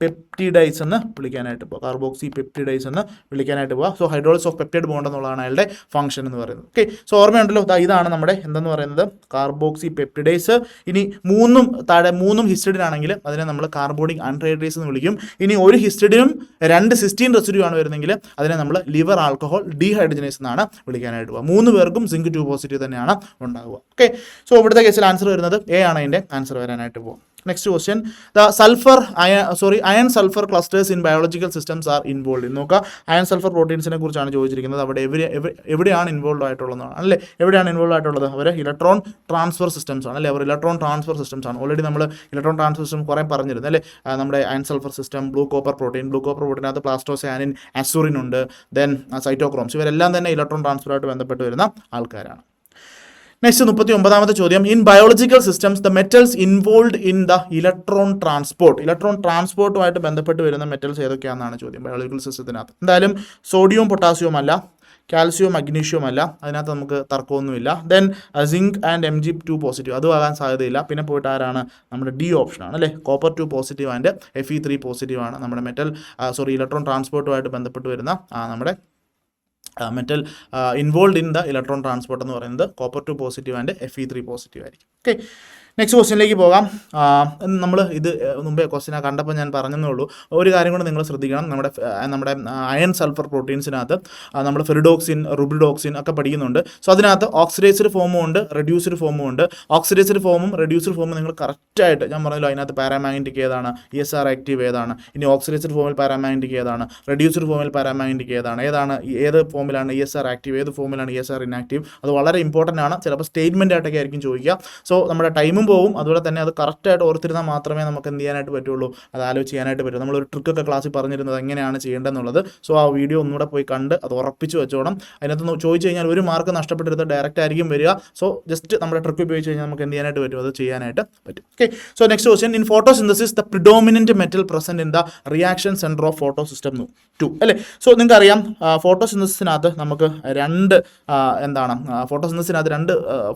പെപ്റ്റിഡൈസ് എന്ന് വിളിക്കാനായിട്ട് പോകുക. കാർബോക്സി പെപ്റ്റിഡൈസ് എന്ന് വിളിക്കാനായിട്ട് പോകുക. So hydrolysis of peptide bond എന്നുള്ളതാണ് അയാളുടെ ഫംഗ്ഷൻ എന്ന് പറയുന്നത്. ഓക്കെ, സോ ഓർമ്മയുണ്ടല്ലോ, ഇതാണ് നമ്മുടെ എന്തെന്ന് പറയുന്നത്? Carboxy peptidase. ഇനി 3 ഹിസ്റ്റഡിൻ ആണെങ്കിൽ അതിനെ നമ്മൾ കാർബോണിക് അൺഹൈഡ്രേസ് എന്ന് വിളിക്കും. ഇനി ഒരു ഹിസ്റ്റഡിനും 2 സിസ്റ്റീൻ റെസിഡ്യൂ ആണ് വരുന്നെങ്കിൽ അതിനെ നമ്മൾ ലിവർ ആൽക്കഹോൾ ഡീഹൈഡ്രജനേസ് എന്നാണ് വിളിക്കാനായിട്ട് പോകുക. 3 പേർക്കും സിങ്ക് 2 പോസിറ്റീവ് തന്നെയാണ് ഉണ്ടാവുക. ഓക്കെ, സോ ഇവിടുത്തെ കേസിൽ ആൻസർ വരുന്നത് എ ആണ് അതിൻ്റെ ആൻസർ വരാനായിട്ട് പോകുക. Next question. The iron sulphur clusters in biological systems are involve. നോക്കുക, അയൺ സൾഫർ പ്രോട്ടീൻസിനെ കുറിച്ചാണ് ചോദിച്ചിരിക്കുന്നത്. അവിടെ എവിടെയാണ് ഇൻവോൾവ് ആയിട്ടുള്ളതാണ് അല്ലേ? എവിടെയാണ് ഇൻവോൾവ് ആയിട്ടുള്ളത്? അവർ ഇലക്ട്രോൺ ട്രാൻസ്ഫർ സിസ്റ്റംസ് ആണ് അല്ലേ? അവർ ഇലക്ട്രോൺ ട്രാൻസ്ഫർ സിസ്റ്റംസ് ആണ്. ഓൾറെഡി നമ്മൾ ഇലക്ട്രോൺ ട്രാൻസ്ഫർ സിസ്റ്റം കുറേ പറഞ്ഞിരുന്നു അല്ലേ? നമ്മുടെ iron sulphur system, blue copper പ്രോട്ടീനകത്ത് പ്ലാസ്റ്റോസയാനിൻ, അസുറിൻ ഉണ്ട്, ദെൻ സൈറ്റോക്രോംസ്. ഇവരെല്ലാം തന്നെ ഇലക്ട്രോൺ ട്രാൻസ്ഫറുമായിട്ട് ബന്ധപ്പെട്ട് വരുന്ന ആൾക്കാരാണ്. നെക്സ്റ്റ് 39ാമത്തെ ചോദ്യം. In biological systems the metals involve in the electron ട്രാൻസ്പോർട്ടുമായിട്ട് ബന്ധപ്പെട്ട് വരുന്ന മെറ്റൽസ് ഏതൊക്കെയാണെന്നാണ് ചോദ്യം ബയോളജിക്കൽ സിസ്റ്റത്തിനകത്ത്. എന്തായാലും സോഡിയവും പൊട്ടാസ്യവും അല്ല, കാൽസ്യവും മഗ്നീഷ്യവും അല്ല, അതിനകത്ത് നമുക്ക് തർക്കമൊന്നുമില്ല. Then zinc and Mg2 positive, അതും ആകാൻ സാധ്യതയില്ല. പിന്നെ പോയിട്ട് ആരാണ്? നമ്മുടെ ഡി ഓപ്ഷനാണ് അല്ലേ? Copper 2 positive and Fe3 positive ആണ് നമ്മുടെ ഇലക്ട്രോൺ ട്രാൻസ്പോർട്ടുമായിട്ട് ബന്ധപ്പെട്ട് വരുന്ന നമ്മുടെ metal involve in the electron transport എന്ന് പറയുന്നത് copper 2 positive and Fe3 positive ആയിരിക്കും. ഓക്കെ, നെക്സ്റ്റ് ക്വസ്റ്റ്യനിലേക്ക് പോകാം. നമ്മൾ ഇത് മുമ്പേ ക്വസ്റ്റ്യനെ കണ്ടപ്പോൾ ഞാൻ പറഞ്ഞതേ ഉള്ളൂ. ഒരു കാര്യം കൂടെ നിങ്ങൾ ശ്രദ്ധിക്കണം. നമ്മുടെ അയൺ സൾഫർ പ്രോട്ടീൻസിനകത്ത് നമ്മൾ ഫെറിഡോക്സിൻ, റുബ്രിഡോക്സിൻ ഒക്കെ പഠിക്കുന്നുണ്ട്. സോ അതിനകത്ത് ഓക്സിഡൈസ്ഡ് ഫോമും ഉണ്ട്, റെഡ്യൂസ്ഡ് ഫോമും ഉണ്ട്. ഓക്സിഡൈസ്ഡ് ഫോമും റെഡ്യൂസ്ഡ് ഫോമും നിങ്ങൾ കറക്റ്റായിട്ട് ഞാൻ പറഞ്ഞല്ലോ, അതിനകത്ത് പാരാമാഗ്നറ്റിക് ഏതാണ്, ESR ആക്റ്റീവ് ഏതാണ്, ഇനി ഓക്സിഡൈസ്ഡ് ഫോമിൽ പാരാമാഗ്നറ്റിക് ഏതാണ്, റെഡ്യൂസ്ഡ് ഫോമിൽ പാരാമാഗ്നറ്റിക് ഏത് ഫോമിലാണ് ESR ആക്റ്റീവ്, ഏത് ഫോമിലാണ് ESR ഇനാക്റ്റീവ്, അത് വളരെ ഇമ്പോർട്ടൻ്റ് ആണ്. ചിലപ്പോൾ സ്റ്റേറ്റ്മെൻ്റ് ആയിട്ടൊക്കെ ആയിരിക്കും ചോദിക്കുക. സോ നമ്മുടെ ടൈമും പോവും, അതുപോലെ തന്നെ അത് കറക്റ്റായിട്ട് ഓർത്തിരുന്നാൽ മാത്രമേ നമുക്ക് എന്ത് ചെയ്യാനായിട്ട് പറ്റുള്ളൂ, അത് ആലോചിച്ച് ചെയ്യാനായിട്ട് പറ്റും. നമ്മളൊരു ട്രിക്കൊക്കെ ക്ലാസ്സിൽ പറഞ്ഞിരുന്നത് എങ്ങനെയാണ് ചെയ്യേണ്ടതെന്നുള്ളത്. സോ ആ വീഡിയോ ഒന്നുകൂടെ പോയി കണ്ട് അത് ഉറപ്പിച്ച് വെച്ചോണം. അതിനകത്ത് ചോദിച്ചു കഴിഞ്ഞാൽ ഒരു മാർക്ക് നഷ്ടപ്പെട്ടെടുത്ത് ഡയറക്റ്റ് ആയിരിക്കും വരിക. സോ ജസ്റ്റ് നമ്മുടെ ട്രിക്ക് ഉപയോഗിച്ച് കഴിഞ്ഞാൽ നമുക്ക് എന്ത് ചെയ്യാനായിട്ട് പറ്റും, അത് ചെയ്യാനായിട്ട് പറ്റും. Okay, so next question. In photosynthesis the predominant metal present in the reaction centre of photo system 2 അല്ലേ? സോ നിങ്ങൾക്കറിയാം ഫോട്ടോസിന്തസിസിനകത്ത് നമുക്ക് രണ്ട്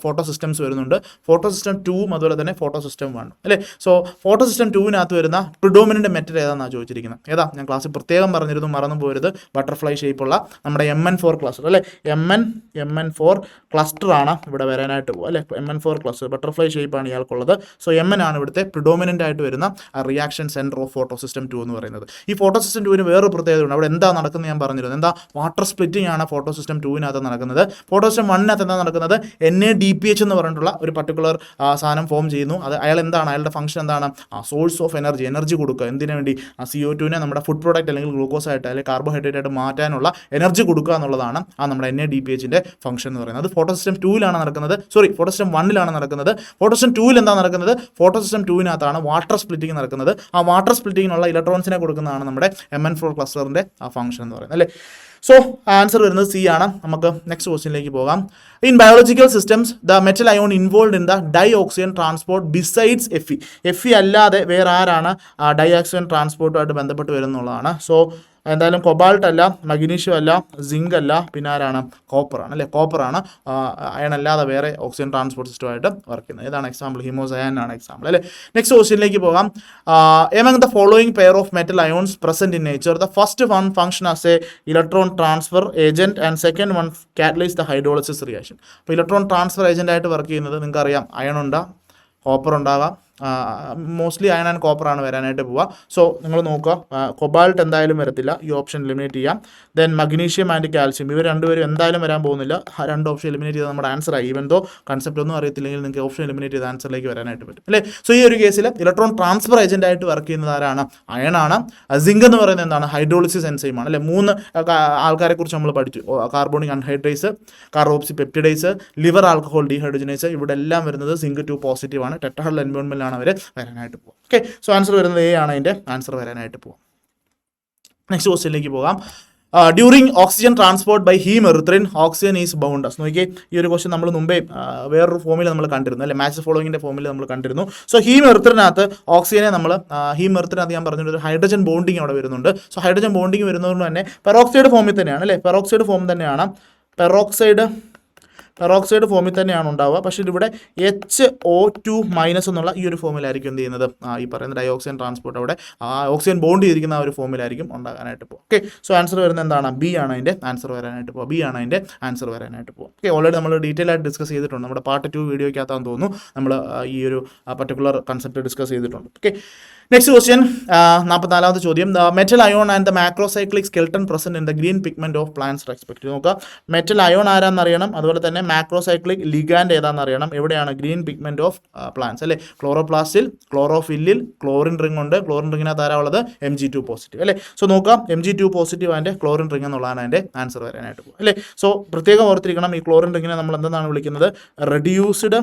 ഫോട്ടോ സിസ്റ്റംസ് വരുന്നുണ്ട്. ഫോട്ടോ സിസ്റ്റം 2 അതുപോലെ അതുപോലെ തന്നെ ഫോട്ടോ സിസ്റ്റം 1 അല്ലേ. സോ ഫോട്ടോ സിസ്റ്റം 2വിനകത്ത് വരുന്ന പ്രിഡോമിനൻ്റ് മെറ്റൽ ഏതാണെന്നാണ് ചോദിച്ചിരിക്കുന്നത്. ഏതാ ഞാൻ ക്ലാസ്സിൽ പ്രത്യേകം പറഞ്ഞിരുന്നു, മറന്നു പോരുത്. ബട്ടർഫ്ലൈ ഷേപ്പുള്ള നമ്മുടെ MN4 ക്ലസ്റ്റർ അല്ലേ. MN4 ക്ലസ്റ്റർ ആണ് ഇവിടെ വരാനായിട്ട് പോകും അല്ലേ. MN4 ക്ലസ്റ്റർ ബട്ടർഫ്ലൈ ഷേപ്പാണ് ഇയാൾക്കുള്ളത്. സോ MN ആണ് ഇവിടുത്തെ പ്രിഡോമിനൻ്റ് ആയിട്ട് വരുന്ന reaction centre of photo system 2 എന്ന് പറയുന്നത്. ഈ ഫോട്ടോ സിസ്റ്റം 2വിന് വേറൊരു പ്രത്യേകതയുണ്ട്. അവിടെ എന്താ നടക്കുന്നത് ഞാൻ പറഞ്ഞിരുന്നു. എന്താ വാട്ടർ സ്പ്ലിറ്റിംഗ് ആണ് ഫോട്ടോ സിസ്റ്റം 2വിനകത്ത് നടക്കുന്നത്. ഫോട്ടോ സിസ്റ്റം 1നകത്ത് എന്താ നടക്കുന്നത്, NADPH എന്ന് പറഞ്ഞിട്ടുള്ള ഒരു പർട്ടിക്കുലർ സാധനം ഫോം ചെയ്യുന്നു. അത് അയാളുടെ ഫംഗ്ഷൻ എന്താണ്, സോഴ്സ് ഓഫ് എനർജി കൊടുക്കുക. എന്തിനു വേണ്ടി, CO2നെ നമ്മുടെ ഫുഡ് പ്രോഡക്റ്റ് അല്ലെങ്കിൽ ഗ്ലൂക്കോസ് ആയിട്ട് അല്ലെങ്കിൽ കാർബോഹൈഡ്രേറ്റ് ആയിട്ട് മാറ്റാനുള്ള എനർജി കൊടുക്കുക എന്നുള്ളതാണ് നമ്മുടെ NADPHന്റെ ഫംഗ്ഷൻ എന്ന് പറയുന്നത്. അത് ഫോട്ടോ സിസ്റ്റം 2വിലാണ് നടക്കുന്നത്, ഫോട്ടോ സിസ്റ്റം 1ലാണ് നടക്കുന്നത്. ഫോട്ടോ സിസ്റ്റം 2വിൽ എന്താ നടക്കുന്നത്, ഫോട്ടോ സിസ്റ്റം 2വിനകത്താണ് വാട്ടർ സ്പ്ലിറ്റിംഗ് നടക്കുന്നത്. ആ വാട്ടർ സ്പ്ലിറ്റിങ്ങിനുള്ള ഇലക്ട്രോൺസിനെ കൊടുക്കുന്നതാണ് നമ്മുടെ MN4 ക്ലസ്റ്ററിന്റെ ആ ഫംഗ്ഷൻ എന്ന് പറയുന്നത് അല്ലേ. സോ ആൻസർ വരുന്നത് C ആണ്. നമുക്ക് നെക്സ്റ്റ് ക്വസ്റ്റ്യനിലേക്ക് പോകാം. In biological systems the metal ion involve in the dioxygen transport besides Fe അല്ലാതെ വേറെ ആരാണ് ഡൈ ഓക്സിജൻ ട്രാൻസ്പോർട്ടുമായിട്ട് ബന്ധപ്പെട്ട് വരുന്നുള്ളതാണ്. സോ എന്തായാലും കൊബാൾട്ട് അല്ല, മഗ്നീഷ്യം അല്ല, സിങ്ക് അല്ല, പിന്നെ ആരാണ്, കോപ്പറാണ് അല്ലേ. കോപ്പറാണ് അയൺ അല്ലാതെ വേറെ ഓക്സിജൻ ട്രാൻസ്പോർട്ട് സിസ്റ്റമായിട്ട് വർക്ക് ചെയ്യുന്നത്. ഏതാണ് എക്സാമ്പിൾ, ഹിമോസയാൻ ആണ് എക്സാമ്പിൾ അല്ലേ. നെക്സ്റ്റ് ക്വസ്റ്റ്യനിലേക്ക് പോകാം. Among the following pair of metal ions present in nature the first one function as a electron transfer agent and second one catalyse the hydrolysis reaction. അപ്പോൾ ഇലക്ട്രോൺ ട്രാൻസ്ഫർ ഏജന്റ് ആയിട്ട് വർക്ക് ചെയ്യുന്നത് നിങ്ങൾക്കറിയാം, അയൺ ഉണ്ട്, കോപ്പർ ഉണ്ടാകാം. മോസ്റ്റ്ലി അയൺ ആൻഡ് കോപ്പറാണ് വരാനായിട്ട് പോവുക. സോ നിങ്ങൾ നോക്കുക, കൊബാൾട്ട് എന്തായാലും വരത്തില്ല, ഈ ഓപ്ഷൻ എലിമിനേറ്റ് ചെയ്യാം. ദെൻ മഗ്നീഷ്യം ആൻഡ് കാൽഷ്യം, ഇവർ രണ്ടുപേരും എന്തായാലും വരാൻ പോകുന്നില്ല. രണ്ട് ഓപ്ഷൻ എലിമിനേറ്റ് ചെയ്താൽ നമ്മുടെ ആൻസർ ആയി. ഈവൻ ദോ കൺസെപ്റ്റ് ഒന്നും അറിയത്തില്ലെങ്കിൽ നിങ്ങൾക്ക് ഓപ്ഷൻ എലിമിനേറ്റ് ചെയ്ത ആൻസറിലേക്ക് വരാനായിട്ട് പറ്റും അല്ലേ. സോ ഈ ഒരു കേസിൽ ഇലക്ട്രോൺ ട്രാൻസ്ഫർ ഏജന്റ് ആയിട്ട് വർക്ക് ചെയ്യുന്നത് ആരാണ്, അയൺ ആണ്. സിങ്ക് എന്ന് പറയുന്നത് എന്താണ്, ഹൈഡ്രോളിസിസ് എൻസൈമാണ് അല്ലേ. 3 ആൾക്കാരെ കുറിച്ച് നമ്മൾ പഠിച്ചു, carbonic anhydrase, carboxy peptidase, liver alcohol dehydrogenase. ഇവിടെ എല്ലാം വരുന്നത് സിങ്ക് 2 പോസിറ്റീവ് ആണ്. ടെട്രഹെഡ്രൽ എൻവയോൺമെന്റിലാണ് അവർ വരാനായിട്ട് പോകും. ഓക്കെ, സോ ആൻസർ വരുന്നത് A ആണ് അതിൻ്റെ ആൻസർ വരാനായിട്ട് പോകും. നെക്സ്റ്റ് ക്വസ്റ്റ്യനിലേക്ക് പോകാം. During oxygen transport by hemerythrin oxygen is bounds. നോക്കിയേ, ഈ ഒരു ക്വസ്റ്റ്യൻ നമ്മൾ മുമ്പേ വേറൊരു ഫോമിൽ നമ്മൾ കണ്ടിരുന്നു അല്ലെ, മാച്ച് ഫോളോയിങ്ങിൻ്റെ ഫോമിൽ നമ്മൾ കണ്ടിരുന്നു. സോ ഹീം എറിത്രിനകത്ത് ഓക്സിജനെ നമ്മൾ ഹീം എറിത്രിനകത്ത് ഞാൻ പറഞ്ഞിട്ട് ഒരു ഹൈഡ്രജൻ ബോണ്ടിങ് അവിടെ വരുന്നുണ്ട്. സോ ഹൈഡ്രജൻ ബോണ്ടിങ് വരുന്നതുകൊണ്ട് തന്നെ പെറോക്സൈഡ് ഫോമിൽ തന്നെയാണ് അല്ലേ, പെറോക്സൈഡ് ഫോം തന്നെയാണ്, പെറോക്സൈഡ് ഫോമിൽ തന്നെയാണ് ഉണ്ടാവുക. പക്ഷേ ഇവിടെ HO2- എന്നുള്ള ഈ ഒരു ഫോമിലായിരിക്കും എന്ത് ചെയ്യുന്നത്, ഈ പറയുന്ന ഡയോക്സിജൻ ട്രാൻസ്പോർട്ട് അവിടെ ഓക്സിജൻ ബോണ്ട് ചെയ്തിരിക്കുന്ന ആ ഒരു ഫോമിലായിരിക്കും ഉണ്ടാകാനായിട്ട് പോകും. ഓക്കെ, സോ ആൻസർ വരുന്നത് എന്താണ്, B ആണ് അതിൻ്റെ ആൻസർ വരാനായിട്ട് പോകും. B ആണ് അതിൻ്റെ ആൻസർ വരാനായിട്ട് പോകും. ഓക്കെ, ഓൾറെഡി നമ്മൾ ഡീറ്റെയിൽ ആയിട്ട് ഡിസ്കസ് ചെയ്തിട്ടുണ്ട്. നമ്മുടെ പാർട്ട് 2 വീഡിയോയ്ക്കകത്താന്ന് തോന്നുന്നു നമ്മൾ ഈ ഒരു പർട്ടിക്കുലർ കൺസെപ്റ്റ് ഡിസ്കസ് ചെയ്തിട്ടുണ്ട്. ഓക്കെ, നെക്സ്റ്റ് ക്വസ്റ്റ്യൻ, 44ാമത്തെ ചോദ്യം. The metal ion and the macrocyclic skeleton present in the green pigment of plants respect. നോക്കുക, മെറ്റൽ അയോൺ ആരാന്നറിയണം, അതുപോലെ തന്നെ മാക്രോസൈക്ലിക് ലിഗാൻഡ് ഏതാണെന്നറിയണം. എവിടെയാണ് ഗ്രീൻ പിഗ്മെന്റ് ഓഫ് പ്ലാന്റ്സ് അല്ലേ. ക്ലോറോപ്ലാസ്റ്റിൽ, ക്ലോറോഫില്ലിൽ ക്ലോറിൻ റിംഗ് ഉണ്ട്. ക്ലോറിൻ റിംഗിനകത്ത് ആരാളുള്ളത്, Mg2 പോസിറ്റീവ് അല്ലേ. സോ നോക്കാം, Mg2 positive and chlorine ring എന്നുള്ളതാണ് അതിൻ്റെ ആൻസർ വരാനായിട്ട് പോകും അല്ലേ. സോ പ്രത്യേകം ഓർത്തിരിക്കണം, ഈ ക്ലോറിൻ റിംഗിനെ നമ്മൾ എന്താണ് വിളിക്കുന്നത്, റെഡ്യൂസ്ഡ്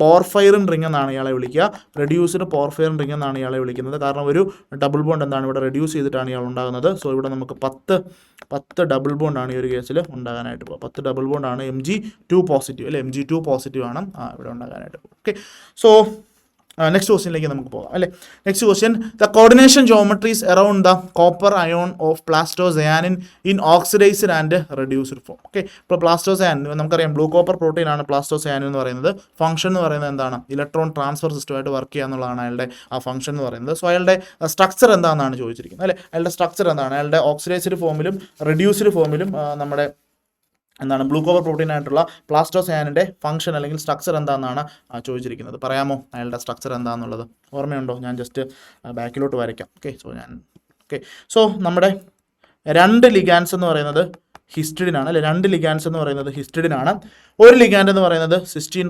പോർഫൈറിൻ റിംഗ് എന്നാണ് ഇയാളെ വിളിക്കുക. റെഡ്യൂസ്ഡ് പോർഫൈറിൻ റിംഗ് എന്നാണ് ഇയാളെ വിളിക്കുന്നത്. കാരണം ഒരു ഡബിൾ ബോണ്ട് എന്താണ് ഇവിടെ റെഡ്യൂസ് ചെയ്തിട്ടാണ് ഇയാൾ ഉണ്ടാകുന്നത്. സോ ഇവിടെ നമുക്ക് 10 ഡബിൾ ബോണ്ടാണ് ഈ ഒരു കേസിൽ ഉണ്ടാകാനായിട്ട് പോകുക. 10 ഡബിൾ ബോണ്ടാണ് Mg2 പോസിറ്റീവ് അല്ലേ. Mg2 പോസിറ്റീവ് ആണ് ഇവിടെ ഉണ്ടാകാനായിട്ട് പോകും. ഓക്കെ, സോ നെക്സ്റ്റ് ക്വസ്റ്റ്യനിലേക്ക് നമുക്ക് പോകാം അല്ലേ. Next question, the coordination geometries around the copper ion of plastocyanin in oxidized and reduced form. Okay, ഇപ്പോൾ പ്ലാസ്റ്റോസയാൻ നമുക്കറിയാം, ബ്ലൂ കോപ്പർ പ്രോട്ടീൻ ആണ് പ്ലാസ്റ്റോസയാനിൻ എന്ന് പറയുന്നത്. ഫംഗ്ഷൻ എന്ന് പറയുന്നത് എന്താണ്, ഇലക്ട്രോൺ ട്രാൻസ്ഫർ സിസ്റ്റമായിട്ട് വർക്ക് ചെയ്യുക എന്നുള്ളതാണ് അയാളുടെ ആ ഫംഗ്ഷൻ എന്ന് പറയുന്നത്. സോ അയാളുടെ സ്ട്രക്ചർ എന്താണെന്നാണ് ചോദിച്ചിരിക്കുന്നത് അല്ലേ. അയാളുടെ സ്ട്രക്ചർ എന്താണ്, അയാളുടെ ഓക്സിഡൈസ്ഡ് ഫോമിലും റെഡ്യൂസ്ഡ് ഫോമിലും നമ്മുടെ എന്താണ് ബ്ലൂ കോപ്പർ പ്രോട്ടീൻ ആയിട്ടുള്ള പ്ലാസ്റ്റോസയാനിൻ്റെ ഫംഗ്ഷൻ അല്ലെങ്കിൽ സ്ട്രക്ചർ എന്താണെന്നാണ് ചോദിച്ചിരിക്കുന്നത്. പറയാമോ അയാളുടെ സ്ട്രക്ചർ എന്താണെന്നുള്ളത്? ഓർമ്മയുണ്ടോ? ഞാൻ ജസ്റ്റ് ബാക്കിലോട്ട് വരയ്ക്കാം. ഓക്കെ, സോ നമ്മുടെ 2 ലിഗാൻസ് എന്ന് പറയുന്നത് ഹിസ്റ്റഡിനാണ് അല്ലേ. 2 ലിഗാൻസ് എന്ന് പറയുന്നത് ഹിസ്റ്റഡിനാണ്. ഒരു ലിഗാൻഡ് എന്ന് പറയുന്നത് സിസ്റ്റീൻ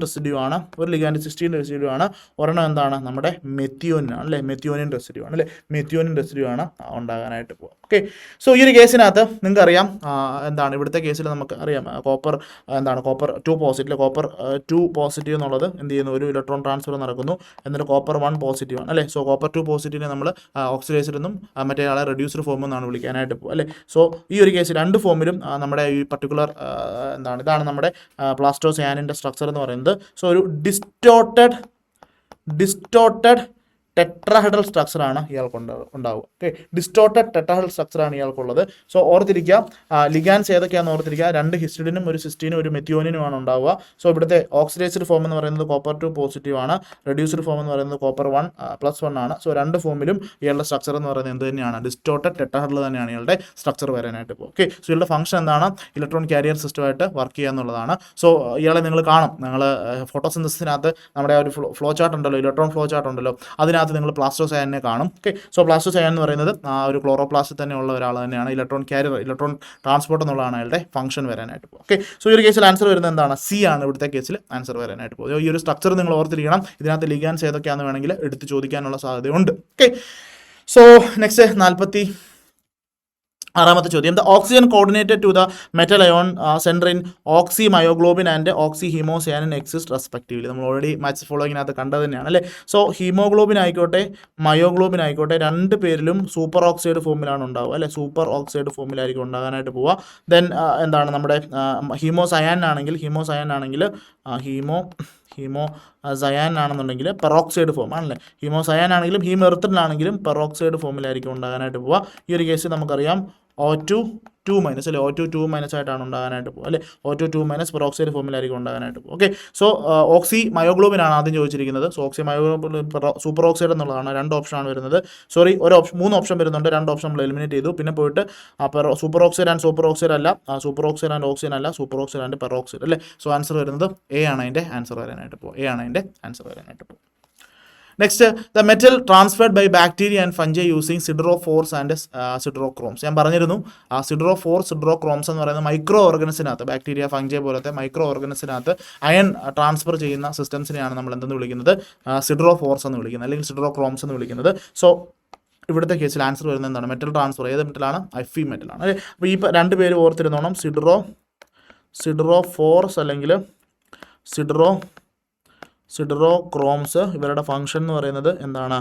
റെസിഡ്യൂ ആണ്. ഒരെണ്ണം എന്താണ്, നമ്മുടെ മെത്തിയോനാണ് അല്ലേ. മെത്തിയോനിൻ റെസിഡ്യൂ ആണ് അല്ലേ. മെത്തിയോനിൻ റെസിഡ്യൂ ആണ് ഉണ്ടാകാനായിട്ട് പോകുക. ഓക്കെ, സോ ഈ ഒരു കേസിനകത്ത് നിങ്ങൾക്കറിയാം എന്താണ് ഇവിടുത്തെ കേസിൽ നമുക്ക് അറിയാം, കോപ്പർ 2 പോസിറ്റീവ്. കോപ്പർ 2 പോസിറ്റീവ് എന്നുള്ളത് എന്ത് ചെയ്യുന്നു, ഒരു ഇലക്ട്രോൺ ട്രാൻസ്ഫർ നടക്കുന്നു. എന്നിട്ട് കോപ്പർ 1 പോസിറ്റീവ് ആണ് അല്ലേ. സോ കോപ്പർ 2 പോസിറ്റീവിനെ നമ്മൾ ഓക്സിഡൈസ്ഡ് എന്നും മറ്റേ ആളെ റെഡ്യൂസ്ഡ് ഫോം എന്നാണ് വിളിക്കാനായിട്ട് പോകും അല്ലേ. സോ ഈ ഒരു കേസ് 2 ഫോമിലും നമ്മുടെ ഈ പർട്ടിക്കുലർ ഇതാണ് നമ്മുടെ പ്ലാസ്റ്റോസയാനിൻ്റെ സ്ട്രക്ചർ എന്ന് പറയുന്നത്. സോ ഒരു ഡിസ്റ്റോർട്ടഡ് ടെട്രാഹെഡ്രൽ സ്ട്രക്ചറാണ് ഇയാൾക്ക് ഉണ്ടാവുക. ഓക്കെ, ഡിസ്റ്റോർട്ടഡ് ടെട്രാഹെഡ്രൽ സ്ട്രക്ചറാണ് ഇയാൾക്കുള്ളത്. സോ ഓർത്തിരിക്കുക, ലിഗാൻസ് ഏതൊക്കെയാണെന്ന് ഓർത്തിരിക്കുക. 2 ഹിസ്റ്റഡിനും ഒരു സിസ്റ്റീനും ഒരു മെത്തിയോണിനുമാണ് ഉണ്ടാവുക. സോ ഇവിടുത്തെ ഓക്സിഡൈസ്ഡ് ഫോം എന്ന് പറയുന്നത് കോപ്പർ 2 പോസിറ്റീവ് ആണ്, റെഡ്യൂസ്ഡ് ഫോം എന്ന് പറയുന്നത് കോപ്പർ 1+1 ആണ്. സോ 2 ഫോമിലും ഇയാളുടെ സ്ട്രക്ചർ എന്ന് പറയുന്നത് എന്ത് തന്നെയാണ്? ഡിസ്റ്റോർട്ടഡ് ടെട്രാഹെഡ്രൽ തന്നെയാണ് ഇയാളുടെ സ്ട്രക്ചർ വരാനായിട്ട് പോകും. ഓക്കെ, സോ ഇയാളുടെ ഫംഗ്ഷൻ എന്താണ്? ഇലക്ട്രോൺ കാരിയർ സിസ്റ്റമായിട്ട് വർക്ക് ചെയ്യുക എന്നുള്ളതാണ്. സോ ഇയാളെ നിങ്ങൾ കാണും, നിങ്ങൾ ഫോട്ടോസിന്തസിനകത്ത് നമ്മുടെ ഒരു ഫ്ലോ ചാർട്ട് ഉണ്ടല്ലോ, ഇലക്ട്രോൺ ഫ്ലോ ചാർട്ട് ഉണ്ടല്ലോ, അതിനകത്ത് നിങ്ങൾ പ്ലാസ്റ്റോസയാനെ കാണും. ഓക്കെ, സോ പ്ലാസ്റ്റോസയാൻ എന്ന് പറയുന്നത് ആ ഒരു ക്ലോറോപ്ലാസ്റ്റിൽ തന്നെ ഉള്ള ഒരാൾ തന്നെയാണ്. ഇലക്ട്രോൺ കാരിയർ, ഇലക്ട്രോൺ ട്രാൻസ്പോർട്ട് എന്നുള്ളതാണ് അയാളുടെ ഫംഗ്ഷൻ വരാനായിട്ട് പോകും. ഓക്കെ, സോ ഈ ഒരു കേസിൽ ആൻസർ വരുന്നത് എന്താണ്? സി ആണ് ഇവിടുത്തെ കേസിൽ ആൻസർ വരാനായിട്ട് പോകും. ഈ ഒരു സ്ട്രക്ചർ നിങ്ങൾ ഓർത്തിരിക്കണം. ഇതിനകത്ത് ലിഗാൻസ് ഏതൊക്കെയാണെന്ന് വേണമെങ്കിൽ എടുത്ത് ചോദിക്കാനുള്ള സാധ്യതയുണ്ട്. ഓക്കെ, സോ നെക്സ്റ്റ് 46ാമത്തെ ചോദ്യം. The oxygen coordinated to the metal ion centre in oxy myoglobin and oxy haemocyanin exist respectively. നമ്മൾ ഓൾറെഡി മാച്ച് ഫോളോയിങ്ങിനകത്ത് കണ്ടത് തന്നെയാണ് അല്ലേ. സോ ഹീമോഗ്ലോബിൻ ആയിക്കോട്ടെ മയോഗ്ലോബിൻ ആയിക്കോട്ടെ 2 പേരിലും സൂപ്പർ ഓക്സൈഡ് ഫോമിലാണ് ഉണ്ടാവുക അല്ലേ. സൂപ്പർ ഓക്സൈഡ് ഫോമിലായിരിക്കും ഉണ്ടാകാനായിട്ട് പോവുക. ദെൻ എന്താണ് നമ്മുടെ ഹീമോസയാൻ ആണെങ്കിൽ സയാൻ ആണെന്നുണ്ടെങ്കിൽ പെറോക്സൈഡ് ഫോം ആണല്ലേ. ഹീമോസയാൻ ആണെങ്കിലും ഹീമെറിത്രിനാണെങ്കിലും പെറോക്സൈഡ് ഫോമിലായിരിക്കും ഉണ്ടാകാനായിട്ട് പോവുക. ഈ ഒരു കേസ് നമുക്കറിയാം O2 മൈനസ് അല്ലേ, O2 മൈനസ് ആയിട്ടാണ് ഉണ്ടാകാനായിട്ട് പോകും അല്ലേ. O2 മൈനസ് പെറോക്സൈഡ് ഫോമിലായിരിക്കും ഉണ്ടാകാനായിട്ട് പോകും. ഓക്കെ, സോ ഓക്സി മയോഗ്ലോബിൻ ആണ് ആദ്യം ചോദിച്ചിരിക്കുന്നത്. സോ ഓക്സി മയോഗ്ലോബിൻ സൂപ്പർ ഓക്സൈഡ് എന്നുള്ളതാണ്. 2 ഓപ്ഷനാണ് വരുന്നത്. സോറി, 3 ഓപ്ഷൻ വരുന്നുണ്ട്. 2 ഓപ്ഷൻ നമ്മൾ എലിമിനേറ്റ് ചെയ്തു. പിന്നെ പോയിട്ട് superoxide and superoxide അല്ല, സൂപ്പർ ഓക്സൈഡ് ആൻഡ് ഓക്സിജൻ അല്ല, സൂപ്പർ ഓക്സൈഡ് ആൻഡ് പെറോക്സൈഡ് അല്ലേ. സോ ആൻസർ വരുന്നത് എ ആണ് അതിൻ്റെ ആൻസർ വരാനായിട്ട് പോകും. Next, the metal transferred by bacteria and fungi using siderophores and siderochromes. ഞാൻ പറഞ്ഞിരുന്നു സിഡ്രോക്രോംസ് എന്ന് പറയുന്ന മൈക്രോ ഓർഗനസിനകത്ത്, ബാക്ടീരിയ ഫംജൈ പോലത്തെ മൈക്രോ ഓർഗനസിനകത്ത് അയൺ ട്രാൻസ്ഫർ ചെയ്യുന്ന സിസ്റ്റംസിനെയാണ് നമ്മൾ എന്തെന്ന് വിളിക്കുന്നത്? സിഡ്രോഫോർസ് എന്ന് വിളിക്കുന്നത്, അല്ലെങ്കിൽ സിഡ്രോക്രോംസ് എന്ന് വിളിക്കുന്നത്. സോ ഇവിടുത്തെ കേസിൽ ആൻസർ വരുന്നത് എന്താണ്? Metal transfer. ഏത് മെറ്റലാണ്? Fe മെറ്റലാണ് അല്ലേ. അപ്പോൾ ഈ 2 പേര് ഓർത്തിരുന്നോണം, സിഡ്രോഫോർസ് അല്ലെങ്കിൽ സിഡ്രോക്രോംസ്. ഇവരുടെ ഫംഗ്ഷൻ എന്ന് പറയുന്നത് എന്താണ്?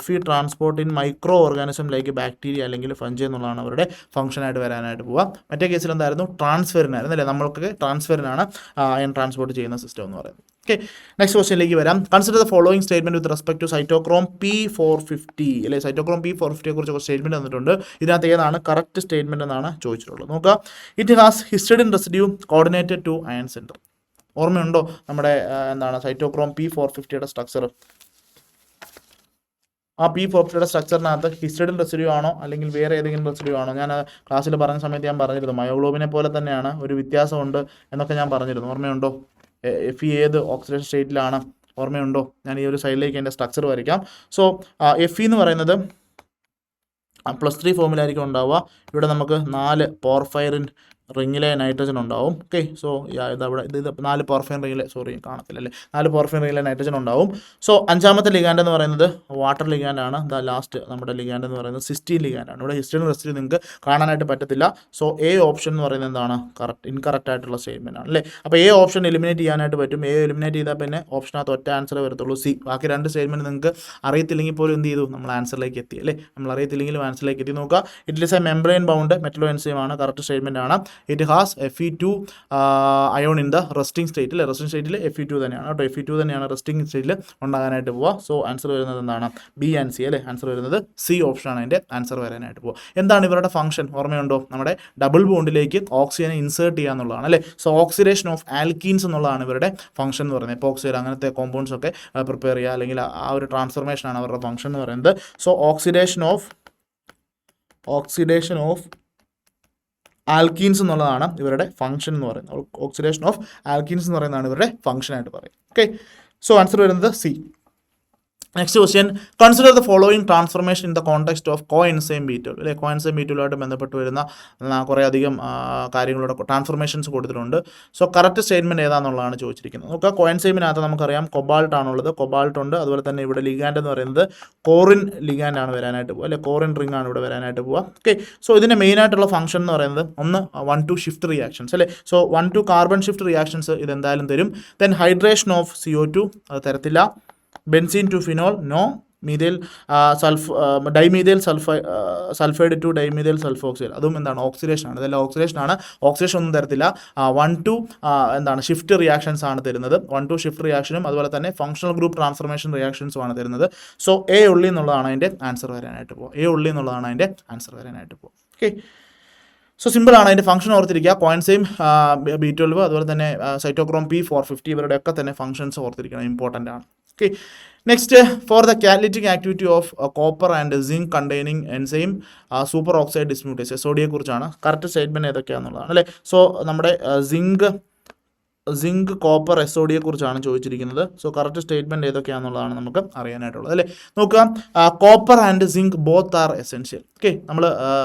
Fe transport in micro organism like bacteria അല്ലെങ്കിൽ ഫംജൈ എന്നുള്ളതാണ് അവരുടെ ഫംഗ്ഷനായിട്ട് വരാനായിട്ട് പോവുക. മറ്റേ കേസിൽ എന്തായിരുന്നു? ട്രാൻസ്ഫെറിനായിരുന്നു അല്ലേ. നമ്മൾക്ക് ട്രാൻസ്ഫെറിനാണ് അയൺ ട്രാൻസ്പോർട്ട് ചെയ്യുന്ന സിസ്റ്റം എന്ന് പറയുന്നത്. ഓക്കെ, നെക്സ്റ്റ് ക്വസ്റ്റ്യനിലേക്ക് വരാം. Consider the following statement with respect to cytochrome P450 അല്ലെ. സൈറ്റോക്രോം P450 കുറിച്ച് സ്റ്റേറ്റ്മെന്റ് തന്നിട്ടുണ്ട്. ഇതിനകത്ത് ഏതാണ് കറക്റ്റ് സ്റ്റേറ്റ്മെന്റ് എന്നാണ് ചോദിച്ചിട്ടുള്ളത്. നോക്കുക, it has histidine residue coordinated to iron centre. ഓർമ്മയുണ്ടോ നമ്മുടെ എന്താണ് സൈറ്റോക്രോം P450യുടെ സ്ട്രക്ചർ? ആ P450യുടെ സ്ട്രക്ചറിനകത്ത് ഹിസ്റ്റഡിൻ റെസിഡ്യൂ ആണോ അല്ലെങ്കിൽ വേറെ ഏതെങ്കിലും റെസിഡ്യൂ ആണോ? ഞാൻ ക്ലാസ്സിൽ പറഞ്ഞ സമയത്ത് ഞാൻ പറഞ്ഞിരുന്നു മയോഗ്ലോബിനെ പോലെ തന്നെയാണ്, ഒരു വ്യത്യാസമുണ്ട് എന്നൊക്കെ ഞാൻ പറഞ്ഞിരുന്നു. ഓർമ്മയുണ്ടോ? Fe ഏത് ഓക്സിഡേഷൻ സ്റ്റേറ്റിലാണ്? ഓർമ്മയുണ്ടോ? ഞാൻ ഈ ഒരു സൈഡിലേക്ക് എൻ്റെ സ്ട്രക്ചർ വരയ്ക്കാം. സോ Fe എന്ന് പറയുന്നത് +3 ഫോമിലായിരിക്കും ഉണ്ടാവുക. ഇവിടെ നമുക്ക് 4 പോർഫൈറിൻ റിങ്ങിലെ നൈട്രജൻ ഉണ്ടാവും. ഓക്കെ, സോ ഇതവിടെ ഇത് 4 പോർഫൈൻ റിങ്ങിലെ, സോറി കാണത്തില്ല അല്ലേ, 4 പോർഫൈൻ റിങ്ങിലെ നൈട്രജൻ ഉണ്ടാവും. സോ 5ാമത്തെ ലിഗാൻഡ് എന്ന് പറയുന്നത് വാട്ടർ ലിഗാൻഡാണ്. ലാസ്റ്റ് നമ്മുടെ ലിഗാൻഡ് എന്ന് പറയുന്നത് സിസ്റ്റീൻ ലിഗാൻഡാണ്. ഇവിടെ ഹിസ്റ്റഡിൻ റെസിഡ്യൂ നിങ്ങൾക്ക് കാണാനായിട്ട് പറ്റത്തില്ല. സോ എ ഓപ്ഷൻ എന്ന് പറയുന്നത് എന്താണ്? ഇൻകറക്റ്റ് ആയിട്ടുള്ള സ്റ്റേറ്റ്മെന്റ് ആണ് അല്ലേ. അപ്പോൾ എ ഓപ്ഷൻ എലിമിനേറ്റ് ചെയ്യാനായിട്ട് പറ്റും. എ എലിമിനേറ്റ് ചെയ്താൽ പിന്നെ ഓപ്ഷനകത്ത് ഒറ്റ ആൻസർ വരത്തുള്ളൂ, സി. ബാക്കി 2 സ്റ്റേറ്റ്മെന്റ് നിങ്ങൾക്ക് അറിയത്തില്ലെങ്കിൽ പോലും എന്ത് ചെയ്തു? നമ്മൾ ആൻസറിലേക്ക് എത്തി അല്ലേ. നമ്മൾ അറിയത്തില്ലെങ്കിലും ആൻസറിലേക്ക് എത്തി. നോക്കുക, it is a membrane bound metalloenzyme ആണ്. കറക്റ്റ് സ്റ്റേറ്റ്മെന്റ് ആണ്. It has Fe2 ion in the resting സ്റ്റേറ്റിൽ. റെസ്റ്റിംഗ് സ്റ്റേറ്റിൽ Fe2 തന്നെയാണ് കേട്ടോ. Fe2 തന്നെയാണ് റെസ്റ്റിംഗ് സ്റ്റേറ്റിൽ ഉണ്ടാകാനായിട്ട് പോവുക. സോ ആൻസർ വരുന്നത് എന്താണ്? ബി ആൻഡ് സി അല്ലേ. ആൻസർ വരുന്നത് സി ഓപ്ഷനാണ് അതിൻ്റെ ആൻസർ വരാനായിട്ട് പോവുക. എന്താണ് ഇവരുടെ ഫംഗ്ഷൻ? ഓർമ്മയുണ്ടോ? നമ്മുടെ ഡബിൾ ബോണ്ടിലേക്ക് ഓക്സിജനെ ഇൻസേർട്ട് ചെയ്യുക എന്നുള്ളതാണ് അല്ലേ. സോ ഓക്സിഡേഷൻ ഓഫ് ആൽക്കീൻസ് എന്നുള്ളതാണ് ഇവരുടെ ഫംഗ്ഷൻ എന്ന് പറയുന്നത്. എപ്പോക്സൈഡ് അങ്ങനത്തെ കോമ്പൗണ്ട്സ് ഒക്കെ പ്രിപ്പയർ ചെയ്യുക, അല്ലെങ്കിൽ ആ ഒരു ട്രാൻസ്ഫർമേഷനാണ് അവരുടെ ഫംഗ്ഷൻ എന്ന് പറയുന്നത്. സോ ഓക്സിഡേഷൻ ഓഫ് ആൽക്കീൻസ് എന്നുള്ളതാണ് ഇവരുടെ ഫംഗ്ഷൻ എന്ന് പറയുന്നത്. ഓക്സിഡേഷൻ ഓഫ് ആൽക്കീൻസ് എന്ന് പറയുന്നതാണ് ഇവരുടെ ഫംഗ്ഷനായിട്ട് പറയും. ഓക്കെ, സോ ആൻസർ വരുന്നത് C. Next question, consider the following transformation in the context of coenzyme B12 അല്ലെ. കോഎൻസൈം B12ആയിട്ട് ബന്ധപ്പെട്ട് വരുന്ന കുറേ അധികം കാര്യങ്ങളുടെ ട്രാൻസ്ഫർമേഷൻസ് കൊടുത്തിട്ടുണ്ട്. സോ കറക്റ്റ് സ്റ്റേറ്റ്മെൻറ്റ് ഏതാണെന്നുള്ളതാണ് ചോദിച്ചിരിക്കുന്നത്. നോക്കുക, കോഎൻസൈമിനകത്ത് നമുക്കറിയാം കൊബാൾട്ട് ആണുള്ളത്, കൊബാൾട്ട് ഉണ്ട്. അതുപോലെ തന്നെ ഇവിടെ ലിഗാൻഡ് എന്ന് പറയുന്നത് കോറിൻ ലിഗാൻഡ് ആണ് വരാനായിട്ട് പോകുക അല്ലെ. കോറിൻ റിംഗ് ആണ് ഇവിടെ വരാനായിട്ട് പോവുക. ഓക്കെ, സോ ഇതിൻ്റെ മെയിനായിട്ടുള്ള ഫംഗ്ഷൻ എന്ന് പറയുന്നത് ഒന്ന് 1-2 ഷിഫ്റ്റ് റിയാക്ഷൻസ് അല്ലേ. സോ 1-2 കാർബൺ ഷിഫ്റ്റ് റിയാക്ഷൻസ് ഇതെന്തായാലും തരും. ദെൻ ഹൈഡ്രേഷൻ ഓഫ് CO2 അത് തരത്തില്ല. Benzene to phenol no. Methyl dimethyl sulphide to dimethyl sulphoxyl, അതും എന്താണ് ഓക്സിഡേഷൻ ആണ്. ഇതെല്ലാം ഓക്സിഡേഷൻ ആണ്. ഓക്സിഡേഷൻ ഒന്നും തരത്തില്ല. 1-2 എന്താണ് ഷിഫ്റ്റ് റിയാക്ഷൻസ് ആണ് തരുന്നത്. 1-2 ഷിഫ്റ്റ് റിയാക്ഷനും അതുപോലെ തന്നെ ഫങ്ഷണൽ ഗ്രൂപ്പ് ട്രാൻസ്ഫർമേഷൻ റിയാക്ഷൻസും ആണ് തരുന്നത്. സോ എ ഉള്ളി എന്നുള്ളതാണ് അതിൻ്റെ ആൻസർ വരാനായിട്ട് പോകുക. എ ഉള്ളി എന്നുള്ളതാണ് അതിൻ്റെ ആൻസർ വരാനായിട്ട് പോകുക. ഓക്കെ, സോ സിമ്പിൾ ആണ്. അതിൻ്റെ ഫംഗ്ഷൻ ഓർത്തിരിക്കുക. കോയിൻസൈം B12 അതുപോലെ തന്നെ സൈറ്റോക്രോം P450 ഇവരുടെയൊക്കെ തന്നെ ഫംഗ്ഷൻസ് ഓർത്തിരിക്കണം, ഇമ്പോർട്ടൻ്റ് ആണ്. Okay, next for the catalytic activity of copper and zinc containing enzyme super oxide dismutase, SOD കുറിച്ചാണ്. കറക്റ്റ് സ്റ്റേറ്റ്മെൻറ്റ് ഏതൊക്കെയാണെന്നുള്ളതാണ് അല്ലേ. സോ നമ്മുടെ സിങ്ക് കോപ്പർ SOD കുറിച്ചാണ് ചോദിച്ചിരിക്കുന്നത്. സോ കറക്റ്റ് സ്റ്റേറ്റ്മെൻറ്റ് ഏതൊക്കെയാണെന്നുള്ളതാണ് നമുക്ക് അറിയാനായിട്ടുള്ളത് അല്ലേ. നോക്കുക, copper and zinc both are essential. Okay, നമ്മൾ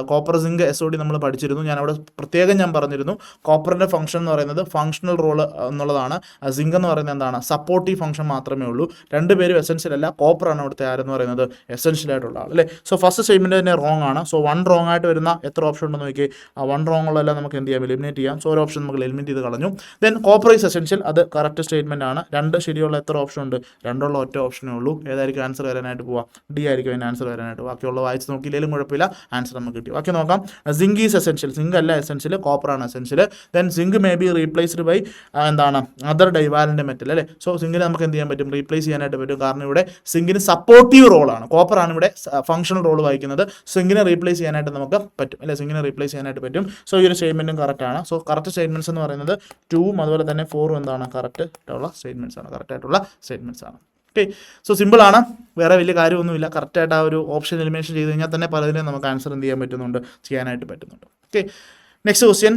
കോപ്പർ സിങ്ക് SOD നമ്മൾ പഠിച്ചിരുന്നു. ഞാനവിടെ പ്രത്യേകം ഞാൻ പറഞ്ഞിരുന്നു കോപ്പറിൻ്റെ ഫംഗ്ഷൻ എന്ന് പറയുന്നത് ഫങ്ഷണൽ റോൾ എന്നുള്ളതാണ്. സിങ്ക് എന്ന് പറയുന്നത് എന്താണ്, സപ്പോർട്ടീവ് ഫംഗ്ഷൻ മാത്രമേ ഉള്ളൂ. രണ്ടുപേരും എസെൻഷ്യൽ അല്ല. കോപ്പറാണ് ഇവിടുത്തെ ആരെന്ന് പറയുന്നത് എസെൻഷ്യൽ ആയിട്ടുള്ള ആൾ അല്ലേ. സോ ഫസ്റ്റ് സ്റ്റേറ്റ്മെൻറ്റ് തന്നെ റോങ് ആണ്. സോ 1 റോങ് ആയിട്ട് വരുന്ന എത്ര ഓപ്ഷൻ ഉണ്ടെന്ന് നോക്കി. 1 റോങ് ഉള്ളതെല്ലാം നമുക്ക് എന്ത് ചെയ്യാം, എലിമിനേറ്റ് ചെയ്യാം. സോ ഒരു ഓപ്ഷൻ നമുക്ക് എലിമിനേറ്റ് ചെയ്ത് കളഞ്ഞു. ദെൻ കോപ്പർ ഈസ് എസെൻഷ്യൽ, അത് കറക്റ്റ് സ്റ്റേറ്റ്മെൻറ്റ് ആണ്. 2 ശരിയുള്ള എത്ര ഓപ്ഷൻ ഉണ്ട്, 2 ഒറ്റ ഓപ്ഷനേ ഉള്ളൂ. ഏതായിരിക്കും ആൻസർ വരാനായിട്ട് പോവുക, ഡി ആയിരിക്കും അതിന് ആൻസർ വരാനായിട്ട്. ബാക്കിയുള്ള വായിച്ച് നോക്കിയില്ലെങ്കിലും കുഴപ്പമില്ല, ആൻസർ നമുക്ക് കിട്ടി. ബാക്കി നോക്കാം. സിങ്ക് ഈസ് എസെൻഷ്യൽ, സിങ്ക് അല്ല എസെൻഷ്യൽ, കോപ്പറാണ് essential. Then zinc may be replaced by എന്താണ് അതർ ഡൈവാലൻ്റ് മെറ്റൽ അല്ലേ. സോ സിങ്കിന് നമുക്ക് എന്ത് ചെയ്യാൻ പറ്റും, റീപ്ലേസ് ചെയ്യാനായിട്ട് പറ്റും. കാരണം ഇവിടെ സിങ്കിന് സപ്പോർട്ടീവ് റോളാണ്, കോപ്പറാണ് ഇവിടെ ഫങ്ഷണൽ റോൾ വഹിക്കുന്നത്. സിങ്കിനെ റീപ്ലേസ് ചെയ്യാനായിട്ട് നമുക്ക് പറ്റും അല്ലേ, സിങ്കിനെ റീപ്ലേസ് ചെയ്യാനായിട്ട് പറ്റും. സോ ഈ ഒരു സ്റ്റേറ്റ്മെൻറ്റും കറക്റ്റ് ആണ്. സോ കറക്റ്റ് സ്റ്റേറ്റ്മെൻറ്റ്സ് എന്ന് പറയുന്നത് 2ഉം അതുപോലെ തന്നെ 4ഉം എന്താണ് കറക്റ്റ് ആയിട്ടുള്ള സ്റ്റേറ്റ്മെൻറ്റ്സ് ആണ്, കറക്റ്റ് ആയിട്ടുള്ള സ്റ്റേറ്റ്മെൻറ്റ്സ് ആണ്. ഓക്കെ, സോ സിമ്പിളാണ്, വേറെ വലിയ കാര്യമൊന്നുമില്ല. കറക്റ്റായിട്ട് ആ ഒരു ഓപ്ഷൻ എലിമിനേഷൻ ചെയ്ത് കഴിഞ്ഞാൽ തന്നെ പലതിനും നമുക്ക് ആൻസർ എന്ത് ചെയ്യാൻ പറ്റുന്നുണ്ട്, ചെയ്യാനായിട്ട് പറ്റുന്നുണ്ട്. Okay, next question,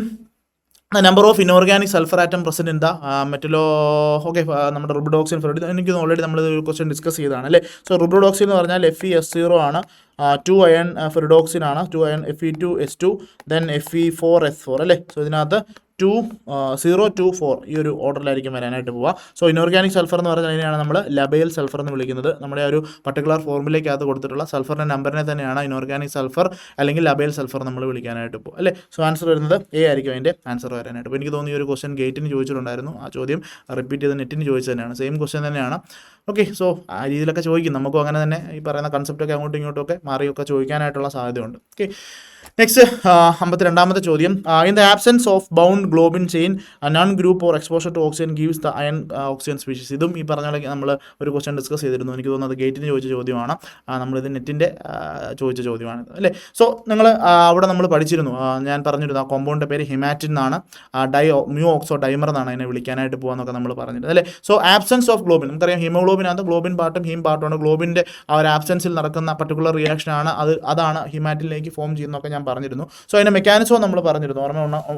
number of inorganic sulphur atom present in the metallo. Okay, നമ്മുടെ റുബ്രിഡോക്സിൻ ഫെറിഡ്, എനിക്ക് ഓൾറെഡി നമ്മൾ ഒരു ക്വസ്റ്റ്യൻ ഡിസ്കസ് ചെയ്തതാണ് അല്ലേ. സോ റുബ്രിഡോക്സിൻ എന്ന് പറഞ്ഞാൽ FeS0 ആണ്. 2 അയൺ ഫെറിഡോക്സിൻ ആണ്. 2 അയൺ Fe2S2 ദെൻ Fe4S4 അല്ലേ. സോ ഇതിനകത്ത് 0, 2, 4 ഈ ഒരു ഓർഡറിലായിരിക്കും വരാനായിട്ട് പോവുക. സോ ഇനോർഗാനിക് സൾഫർ എന്ന് പറഞ്ഞാൽ അതിനെയാണ് നമ്മൾ ലബൈൽ സൾഫർ എന്ന് വിളിക്കുന്നത്. നമ്മുടെ ഒരു പർട്ടിക്കുലർ ഫോർമുലയ്ക്കകത്ത് കൊടുത്തിട്ടുള്ള സൾഫറിൻ്റെ നമ്പറിനെ തന്നെയാണ് ഇനോർഗാനിക് സൾഫർ അല്ലെങ്കിൽ ലബൈൽ സൾഫർ നമ്മൾ വിളിക്കാനായിട്ട് പോകും അല്ലേ. സോ ആൻസർ വരുന്നത് എ ആയിരിക്കും അതിൻ്റെ ആൻസർ വരാനായിട്ട്. അപ്പോൾ എനിക്ക് തോന്നുന്നു ഈ ഒരു ക്വസ്റ്റ്യൻ ഗേറ്റിന് ചോദിച്ചിട്ടുണ്ടായിരുന്നു. ആ ചോദ്യം റിപ്പീറ്റ് ചെയ്ത് നെറ്റിന് ചോദിച്ചത് തന്നെയാണ്, സെയിം ക്വസ്റ്റ്യൻ തന്നെയാണ്. ഓക്കെ, സോ ആ രീതിയിലൊക്കെ ചോദിക്കും. നമുക്കും അങ്ങനെ തന്നെ ഈ പറയുന്ന കൺസെപ്റ്റൊക്കെ അങ്ങോട്ടും ഇങ്ങോട്ടും ഒക്കെ മാറിയൊക്കെ ചോദിക്കാനായിട്ടുള്ള സാധ്യതയുണ്ട്. ഓക്കെ, നെക്സ്റ്റ് 52ാമത്തെ ചോദ്യം, in the absence of bound globin chain non group or exposure to oxygen gives the iron oxygen species. ഇതും ഈ പറഞ്ഞ നമ്മൾ ഒരു ക്വസ്റ്റ്യൻ ഡിസ്കസ് ചെയ്തിരുന്നു. എനിക്ക് തോന്നുന്നത് ഗേറ്റിന് ചോദിച്ച ചോദ്യമാണ്, നമ്മളിത് നെറ്റിൻ്റെ ചോദിച്ച ചോദ്യമാണ് അല്ലേ. സോ നിങ്ങൾ അവിടെ നമ്മൾ പഠിച്ചിരുന്നു, ഞാൻ പറഞ്ഞിരുന്നു ആ കോമ്പൗണ്ടിൻ്റെ പേര് ഹിമാറ്റിൻ എന്നാണ്. മ്യൂ ഓക്സോ ഡൈമർ എന്നാണ് അതിനെ വിളിക്കാനായിട്ട് പോകാമെന്നൊക്കെ നമ്മൾ പറഞ്ഞിരുന്നത് അല്ലേ. സോ ആബ്സെൻസ് ഓഫ് ഗ്ലോബിൻ, നമുക്കറിയാം ഹീമോഗ്ലോബിനകത്ത് ഗ്ലോബിൻ പാർട്ടും ഹീം പാർട്ടുമാണ്. ഗ്ലോബിൻ്റെ ആ ഒരു ആബ്സെൻസിൽ നടക്കുന്ന പർട്ടിക്കുലർ റിയാക്ഷനാണ് അതാണ് ഹിമാറ്റിനിലേക്ക് ഫോം ചെയ്യുന്നതൊക്കെ ഞാൻ പറഞ്ഞിരുന്നു. സോ അതിൻ്റെ മെക്കാനിസവും നമ്മൾ പറഞ്ഞിരുന്നു,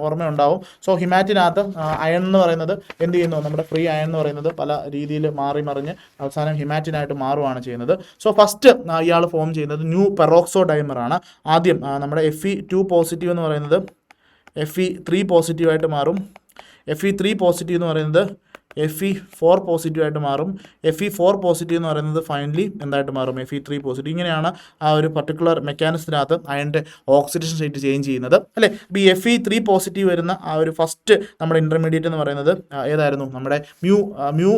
ഓർമ്മയുണ്ടാവും. സോ ഹിമാറ്റിനകത്ത് അയൺ എന്ന് പറയുന്നത് എന്ത് ചെയ്യുന്നു, നമ്മുടെ ഫ്രീ അയൺ എന്ന് പറയുന്നത് പല രീതിയിൽ മാറി മറിഞ്ഞ് അവസാനം ഹിമാറ്റിനായിട്ട് മാറുകയാണ് ചെയ്യുന്നത്. സോ ഫസ്റ്റ് ഇയാൾ ഫോം ചെയ്യുന്നത് ന്യൂ പെറോക്സോ ഡൈമറാണ്. ആദ്യം നമ്മുടെ Fe2 പോസിറ്റീവ് എന്ന് പറയുന്നത് Fe3 പോസിറ്റീവായിട്ട് മാറും. Fe3 പോസിറ്റീവ് എന്ന് പറയുന്നത് Fe4 പോസിറ്റീവായിട്ട് മാറും. Fe4 പോസിറ്റീവ് എന്ന് പറയുന്നത് ഫൈനലി എന്തായിട്ട് മാറും, Fe3 പോസിറ്റീവ്. ഇങ്ങനെയാണ് ആ ഒരു പർട്ടിക്കുലർ മെക്കാനിസത്തിനകത്ത് അയണിൻ്റെ ഓക്സിഡേഷൻ സ്റ്റേറ്റ് ചേഞ്ച് ചെയ്യുന്നത് അല്ലേ. ഇപ്പോൾ ഈ Fe3 പോസിറ്റീവ് വരുന്ന ആ ഒരു ഫസ്റ്റ് നമ്മുടെ ഇൻ്റർമീഡിയറ്റ് എന്ന് പറയുന്നത് ഏതായിരുന്നു, നമ്മുടെ മ്യൂ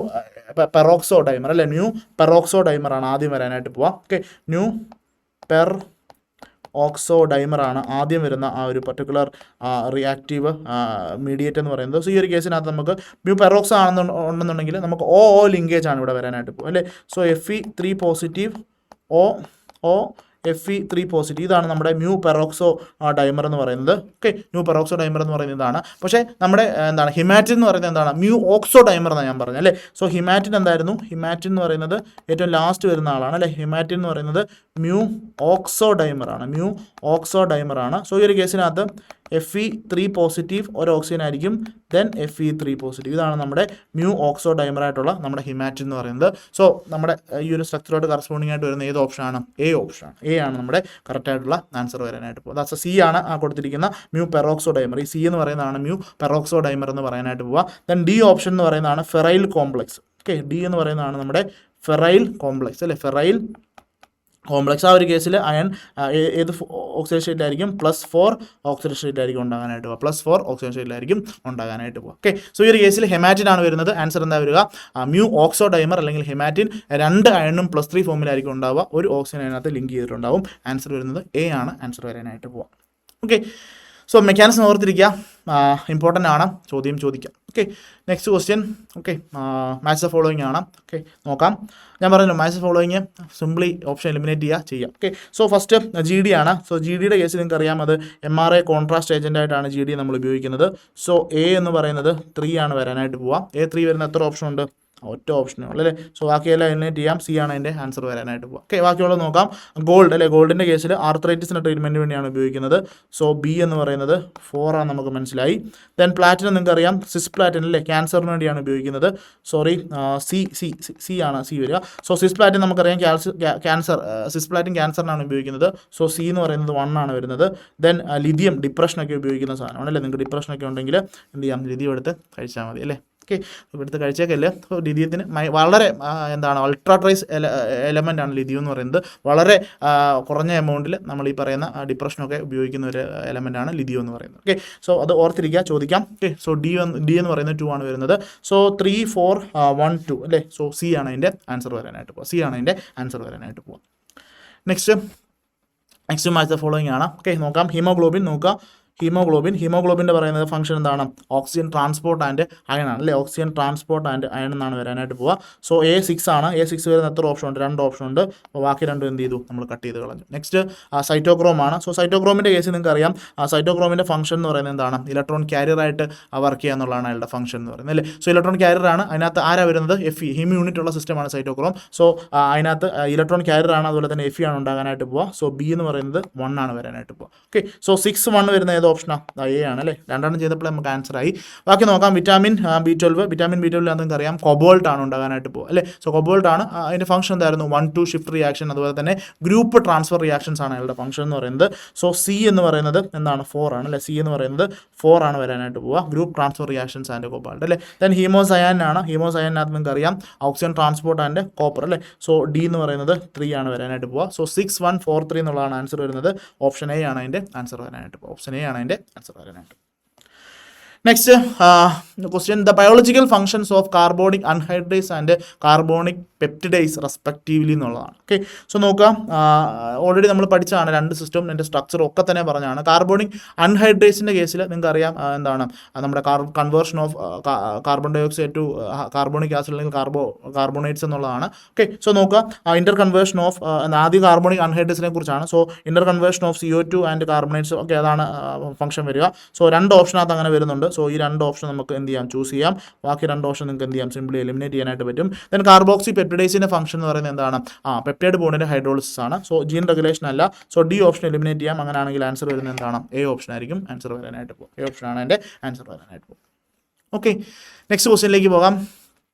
പെറോക്സോ ഡൈമർ അല്ലേ. ന്യൂ പെറോക്സോ ഡൈമറാണ് ആദ്യം വരാനായിട്ട് പോവാം. ഓക്കെ, ന്യൂ ഓക്സോ ഡൈമറാണ് ആദ്യം വരുന്ന ആ ഒരു പർട്ടിക്കുലർ റിയാക്റ്റീവ് മീഡിയേറ്റ് എന്ന് പറയുന്നത്. സോ ഈ ഒരു കേസിനകത്ത് നമുക്ക് മ്യൂ പെറോക്സോ ഉണ്ടെന്നുണ്ടെങ്കിൽ നമുക്ക് O ലിങ്കേജ് ആണ് ഇവിടെ വരാനായിട്ട് പോകും അല്ലേ. So Fe3 positive O Fe3 positive, ഇതാണ് നമ്മുടെ മ്യൂ പെറോക്സോ ഡൈമർ എന്ന് പറയുന്നത്. ഓക്കെ, മ്യൂ പെറോക്സോ ഡൈമർ എന്ന് പറയുന്നത് ഇതാണ്. പക്ഷേ നമ്മുടെ എന്താണ് ഹിമാറ്റിൻ എന്ന് പറയുന്നത് എന്താണ്, മ്യൂ ഓക്സോ ഡൈമർ എന്നാണ് ഞാൻ പറഞ്ഞത് അല്ലേ. സോ ഹിമാറ്റിൻ എന്തായിരുന്നു, ഹിമാറ്റിൻ എന്ന് പറയുന്നത് ഏറ്റവും ലാസ്റ്റ് വരുന്ന ആളാണ് അല്ലേ. ഹിമാറ്റിൻ എന്ന് പറയുന്നത് മ്യൂ ഓക്സോ ഡൈമറാണ്. സോ ഈ ഒരു കേസിനകത്ത് Fe3 പോസിറ്റീവ് ഒരു ഓക്സിജൻ ആയിരിക്കും, ദെൻ Fe3 പോസിറ്റീവ്. ഇതാണ് നമ്മുടെ മ്യൂ ഓക്സോ ഡൈമറായിട്ടുള്ള നമ്മുടെ ഹിമാറ്റിൻ എന്ന് പറയുന്നത്. സോ നമ്മുടെ ഈ ഒരു സ്ട്രക്ചറോട് കറസ്പോണ്ടിങ് ആയിട്ട് വരുന്ന ഏത് ഓപ്ഷനാണ്, എ ഓപ്ഷനാണ്. എ ആണ് നമ്മുടെ കറക്റ്റായിട്ടുള്ള ആൻസർ വരാനായിട്ട് പോകും. ദാറ്റ്സ് സി ആണ് ആ കൊടുത്തിരിക്കുന്ന മ്യൂ പെറോക്സോ ഡൈമർ. ഈ സി എന്ന് പറയുന്നതാണ് മ്യൂ പെറോക്സോ ഡൈമർ എന്ന് പറയാനായിട്ട് പോവുക. ദെൻ ഡി ഓപ്ഷൻ എന്ന് പറയുന്നതാണ് ഫെറൈൽ കോംപ്ലക്സ്. ഓക്കെ, ഡി എന്ന് പറയുന്നതാണ് നമ്മുടെ ഫെറൈൽ കോംപ്ലക്സ് അല്ലേ. ഫെറൈൽ കോംപ്ലക്സ്. ആ ഒരു കേസിൽ അയൺ ഏത് ഓക്സിജൻ സ്റ്റേറ്റിലായിരിക്കും? +4 ഓക്സിജൻ സ്റ്റേറ്റിലായിരിക്കും ഉണ്ടാകാനായിട്ട് പോകുക. +4 ഓക്സിജൻ സ്റ്റേറ്റിലായിരിക്കും ഉണ്ടാകാനായിട്ട് പോകുക. ഓക്കെ, സോ ഈ ഒരു കേസിൽ ഹെമാറ്റിൻ ആണ് വരുന്നത്. ആൻസർ എന്താ വരിക? മ്യൂ ഓക്സോഡൈമർ അല്ലെങ്കിൽ ഹെമാറ്റിൻ 2 അയണും +3 ഫോമിലായിരിക്കും ഉണ്ടാവുക. ഒരു ഓക്സിജൻ അതിനകത്ത് ലിങ്ക് ചെയ്തിട്ടുണ്ടാവും. ആൻസർ വരുന്നത് എ ആണ് ആൻസർ വരാനായിട്ട് പോകുക. ഓക്കെ, സോ മെക്കാനിസം ഓർത്തിരിക്കുക, ഇമ്പോർട്ടൻ്റ് ആണ്, ചോദ്യം ചോദിക്കാം. Okay, next question. Okay, match the following ആണ്. ഓക്കെ, നോക്കാം. ഞാൻ പറഞ്ഞല്ലോ match the following simply option eliminate ചെയ്യാം. ഓക്കെ, സോ ഫസ്റ്റ് GD ആണ്. സോ GDയുടെ കേസിൽ നിങ്ങൾക്ക് അറിയാം, അത് MRI കോൺട്രാസ്റ്റ് ഏജൻ്റ് ആയിട്ടാണ് GD നമ്മൾ ഉപയോഗിക്കുന്നത്. സോ എ എന്ന് പറയുന്നത് 3 ആണ് വരാനായിട്ട് പോവുക. A3 വരുന്ന എത്ര ഓപ്ഷൻ ഉണ്ട്? ഒറ്റ ഓപ്ഷനേ ഉള്ളൂ അല്ലേ. സോ ബാക്കിയെല്ലാം എലിമിനേറ്റ് ചെയ്യാം. സി ആണ് അതിൻ്റെ ആൻസർ വരാനായിട്ട് പോകുക. ഓക്കെ, ബാക്കിയുള്ളത് നോക്കാം. ഗോൾഡ് അല്ലേ, ഗോൾഡിൻ്റെ കേസിൽ ആർത്രൈറ്റിസിൻ്റെ ട്രീറ്റ്മെൻറ്റ് വേണ്ടിയാണ് ഉപയോഗിക്കുന്നത്. സോ ബി എന്ന് പറയുന്നത് 4 ആണ്, നമുക്ക് മനസ്സിലായി. ദെൻ പ്ലാറ്റിനം നിങ്ങൾക്ക് അറിയാം, സിസ് പ്ലാറ്റിനം അല്ലേ, ക്യാൻസറിന് വേണ്ടിയാണ് ഉപയോഗിക്കുന്നത്. സോറി, സി ആണ് സി വരിക. സോ സിസ് പ്ലാറ്റിൻ നമുക്കറിയാം ക്യാൻസർ, സിസ് പ്ലാറ്റിൻ ക്യാൻസറിനാണ് ഉപയോഗിക്കുന്നത്. സോ സി എന്ന് പറയുന്നത് 1 ആണ് വരുന്നത്. ദെൻ ലിഥിയം ഡിപ്രഷനൊക്കെ ഉപയോഗിക്കുന്ന സാധനമാണ് അല്ലേ. നിങ്ങൾക്ക് ഡിപ്രഷനൊക്കെ ഉണ്ടെങ്കിൽ എന്ത് ചെയ്യാം? ലിഥിയം എടുത്ത് കഴിച്ചാൽ മതി അല്ലേ. ഓക്കെ, ഇവിടുത്തെ കഴിച്ചേക്കല്ലേ. അപ്പോൾ ലിഥിയത്തിന് വളരെ എന്താണ് അൾട്രാ ട്രേസ് എലമെൻ്റ് ആണ് ലിഥിയം എന്ന് പറയുന്നത്. വളരെ കുറഞ്ഞ എമൗണ്ടിൽ നമ്മൾ ഈ പറയുന്ന ഡിപ്രഷനൊക്കെ ഉപയോഗിക്കുന്ന ഒരു എലമെൻ്റ് ആണ് ലിഥിയം എന്ന് പറയുന്നത്. ഓക്കെ, സോ അത് ഓർത്തിരിക്കുക, ചോദിക്കാം. ഓക്കെ, സോ ഡി എന്ന് പറയുന്നത് 2 ആണ് വരുന്നത്. സോ 3, 4, 1, 2 അല്ലേ. സോ സി ആണ് അതിൻ്റെ ആൻസർ വരാനായിട്ട് പോകുക. സി ആണ് അതിൻ്റെ ആൻസർ വരാനായിട്ട് പോകുക. നെക്സ്റ്റ് മാച്ച് ദ ഫോളോയിങ് ആണ്. ഓക്കെ, നോക്കാം. ഹീമോഗ്ലോബിൻ നോക്കുക. ഹീമോഗ്ലോബിൻ്റെ പറയുന്നത് ഫംഗ്ഷൻ എന്താണ്? ഓക്സിജൻ ട്രാൻസ്പോർട്ട് ആൻഡ് അയൺ ആണ് അല്ലേ. ഓക്സിജൻ ട്രാൻസ്പോർട്ട് ആൻഡ് അയൺ എന്നാണ് വരാനായിട്ട് പോവുക. സോ A6 ആണ്. A6 വരുന്ന എത്ര ഓപ്ഷൻ ഉണ്ട്? 2 ഓപ്ഷൻ ഉണ്ട്. അപ്പോൾ ബാക്കി രണ്ടും എന്ത് ചെയ്തു? നമ്മൾ കട്ട് ചെയ്ത് കളഞ്ഞു. നെക്സ്റ്റ് സൈറ്റോക്രോം ആണ്. സോ സൈറ്റോക്രോമിൻ്റെ കേസിൽ നിങ്ങൾക്ക് അറിയാം, സൈറ്റോക്രോമിൻ്റെ ഫംഗ്ഷൻ എന്ന് പറയുന്നത് എന്താണ്? ഇലക്ട്രോൺ ക്യാരിയറായിട്ട് വർക്ക് ചെയ്യുക എന്നുള്ളതാണ് അയാളുടെ ഫംഗ്ഷൻ എന്ന് പറയുന്നത് അല്ലേ. സോ ഇലക്ട്രോൺ ക്യാരിയറാണ്. അതിനകത്ത് ആരാ വരുന്നത്? Fe, ഹീം യൂണിറ്റ് ഉള്ള സിസ്റ്റമാണ് സൈറ്റോക്രോം. സോ അതിനകത്ത് ഇലക്ട്രോൺ ക്യാരിയറാണ്, അതുപോലെ തന്നെ Fe ആണ് ഉണ്ടാകാനായിട്ട് പോവുക. സോ ബി എന്ന് പറയുന്നത് 1 ആണ് വരാനായിട്ട് പോവുക. ഓക്കെ, സോ 6, 1 വരുന്ന ഏത് ഓപ്ഷനാണ്? എ ആണ് അല്ലേ. 2 ചെയ്തപ്പോൾ നമുക്ക് ആൻസർ ആയി. ബാക്കി നോക്കാം. വിറ്റാമിൻ B12 നിങ്ങൾക്ക് അറിയാം കൊബോൾട്ട് ആണ് ഉണ്ടാകാനായിട്ട് പോകുക അല്ലേ. സോ കൊബോൾട്ട് ആണ്. അതിൻ്റെ ഫംഗ്ഷൻ എന്തായിരുന്നു? 1-2 ഷിഫ്റ്റ് റിയാക്ഷൻ, അതുപോലെ തന്നെ ഗ്രൂപ്പ് ട്രാൻസ്ഫർ റിയാക്ഷൻസ് ആണ് അയാളുടെ ഫംഗ്ഷൻ എന്ന് പറയുന്നത്. സോ സി എന്ന് പറയുന്നത് എന്താണ്? 4 ആണ് അല്ലേ. സി എന്ന് പറയുന്നത് 4 ആണ് വരാനായിട്ട് പോവുക. Group transfer reactions and cobalt അല്ലേ. ദെൻ ഹീമോസയാൻ ആണ്. ഹീമോസയാനകത്ത് നിങ്ങൾക്ക് അറിയാം ഓക്സിജൻ ട്രാൻസ്പോർട്ട് ആൻഡ് കോപ്പർ അല്ലേ. സോ ഡി എന്ന് പറയുന്നത് 3 ആണ് വരാനായിട്ട് പോവുക. സോ 6, 1, 4, 3 എന്നുള്ളതാണ് ആൻസർ വരുന്നത്. ഓപ്ഷൻ എ ആണ് അതിൻ്റെ ആൻസർ വരാനായിട്ട് പോകുക. ഓപ്ഷൻ എ ആണ് അതിൻ്റെ ആൻസർ വരാനായിട്ട്. Next question, the biological functions of carbonic anhydrase and carbonic peptidase respectively എന്നുള്ളതാണ്. ഓക്കെ, സോ നോക്കാം. ഓൾറെഡി നമ്മൾ പഠിച്ചതാണ് 2 സിസ്റ്റം, എൻ്റെ സ്ട്രക്ചർ ഒക്കെ തന്നെ പറഞ്ഞാണ്. കാർബോണിക് അൺഹൈഡ്രേസിൻ്റെ കേസിൽ നിങ്ങൾക്ക് അറിയാം എന്താണ് നമ്മുടെ conversion of carbon dioxide to carbonic acid അല്ലെങ്കിൽ കാർബോണേറ്റ്സ് എന്നുള്ളതാണ്. ഓക്കെ, സോ നോക്കുക. ഇൻ്റർ കൺവേർഷൻ ഓഫ് ആദ്യം കാർബോണിക് അൺഹൈഡ്രേസിനെ കുറിച്ചാണ്. So inter conversion of CO2 and carbonates ഒക്കെ അതാണ് ഫംഗ്ഷൻ വരിക. സോ 2 ഓപ്ഷനകത്ത് അങ്ങനെ വരുന്നുണ്ട്. സോ ഈ 2 ഓപ്ഷൻ നമുക്ക് എന്ത് ചെയ്യാം? ചൂസ് ചെയ്യാം. ബാക്കി 2 ഓപ്ഷൻ നിങ്ങൾക്ക് എന്ത് ചെയ്യാം? സിംപ്ലി എലിമിനേറ്റ് ചെയ്യാനായിട്ട് പറ്റും. ദെൻ കാർബോക്സി പെപ്റ്റിഡൈസിൻ്റെ ഫംഗ്ഷൻ എന്ന് പറയുന്നത് എന്താണ്? പെപ്റ്റൈഡ് ബോണ്ടിൻ്റെ ഹൈഡ്രോളിസിസ് ആണ്. സോ ജീൻ റെഗുലേഷൻ അല്ല. സോ ഡി ഓപ്ഷൻ എലിമിനേറ്റ് ചെയ്യാം. അങ്ങനെയാണെങ്കിൽ ആൻസർ വരുന്നത് എന്താണ്? എ ഓപ്ഷൻ ആയിരിക്കും ആൻസർ വരാനായിട്ട് പോകും. എ ഓപ്ഷനാണ് എൻ്റെ ആൻസർ വരാനായിട്ട് പോകും. ഓക്കെ, നെക്സ്റ്റ് ക്വസ്റ്റ്യനിലേക്ക് പോകാം.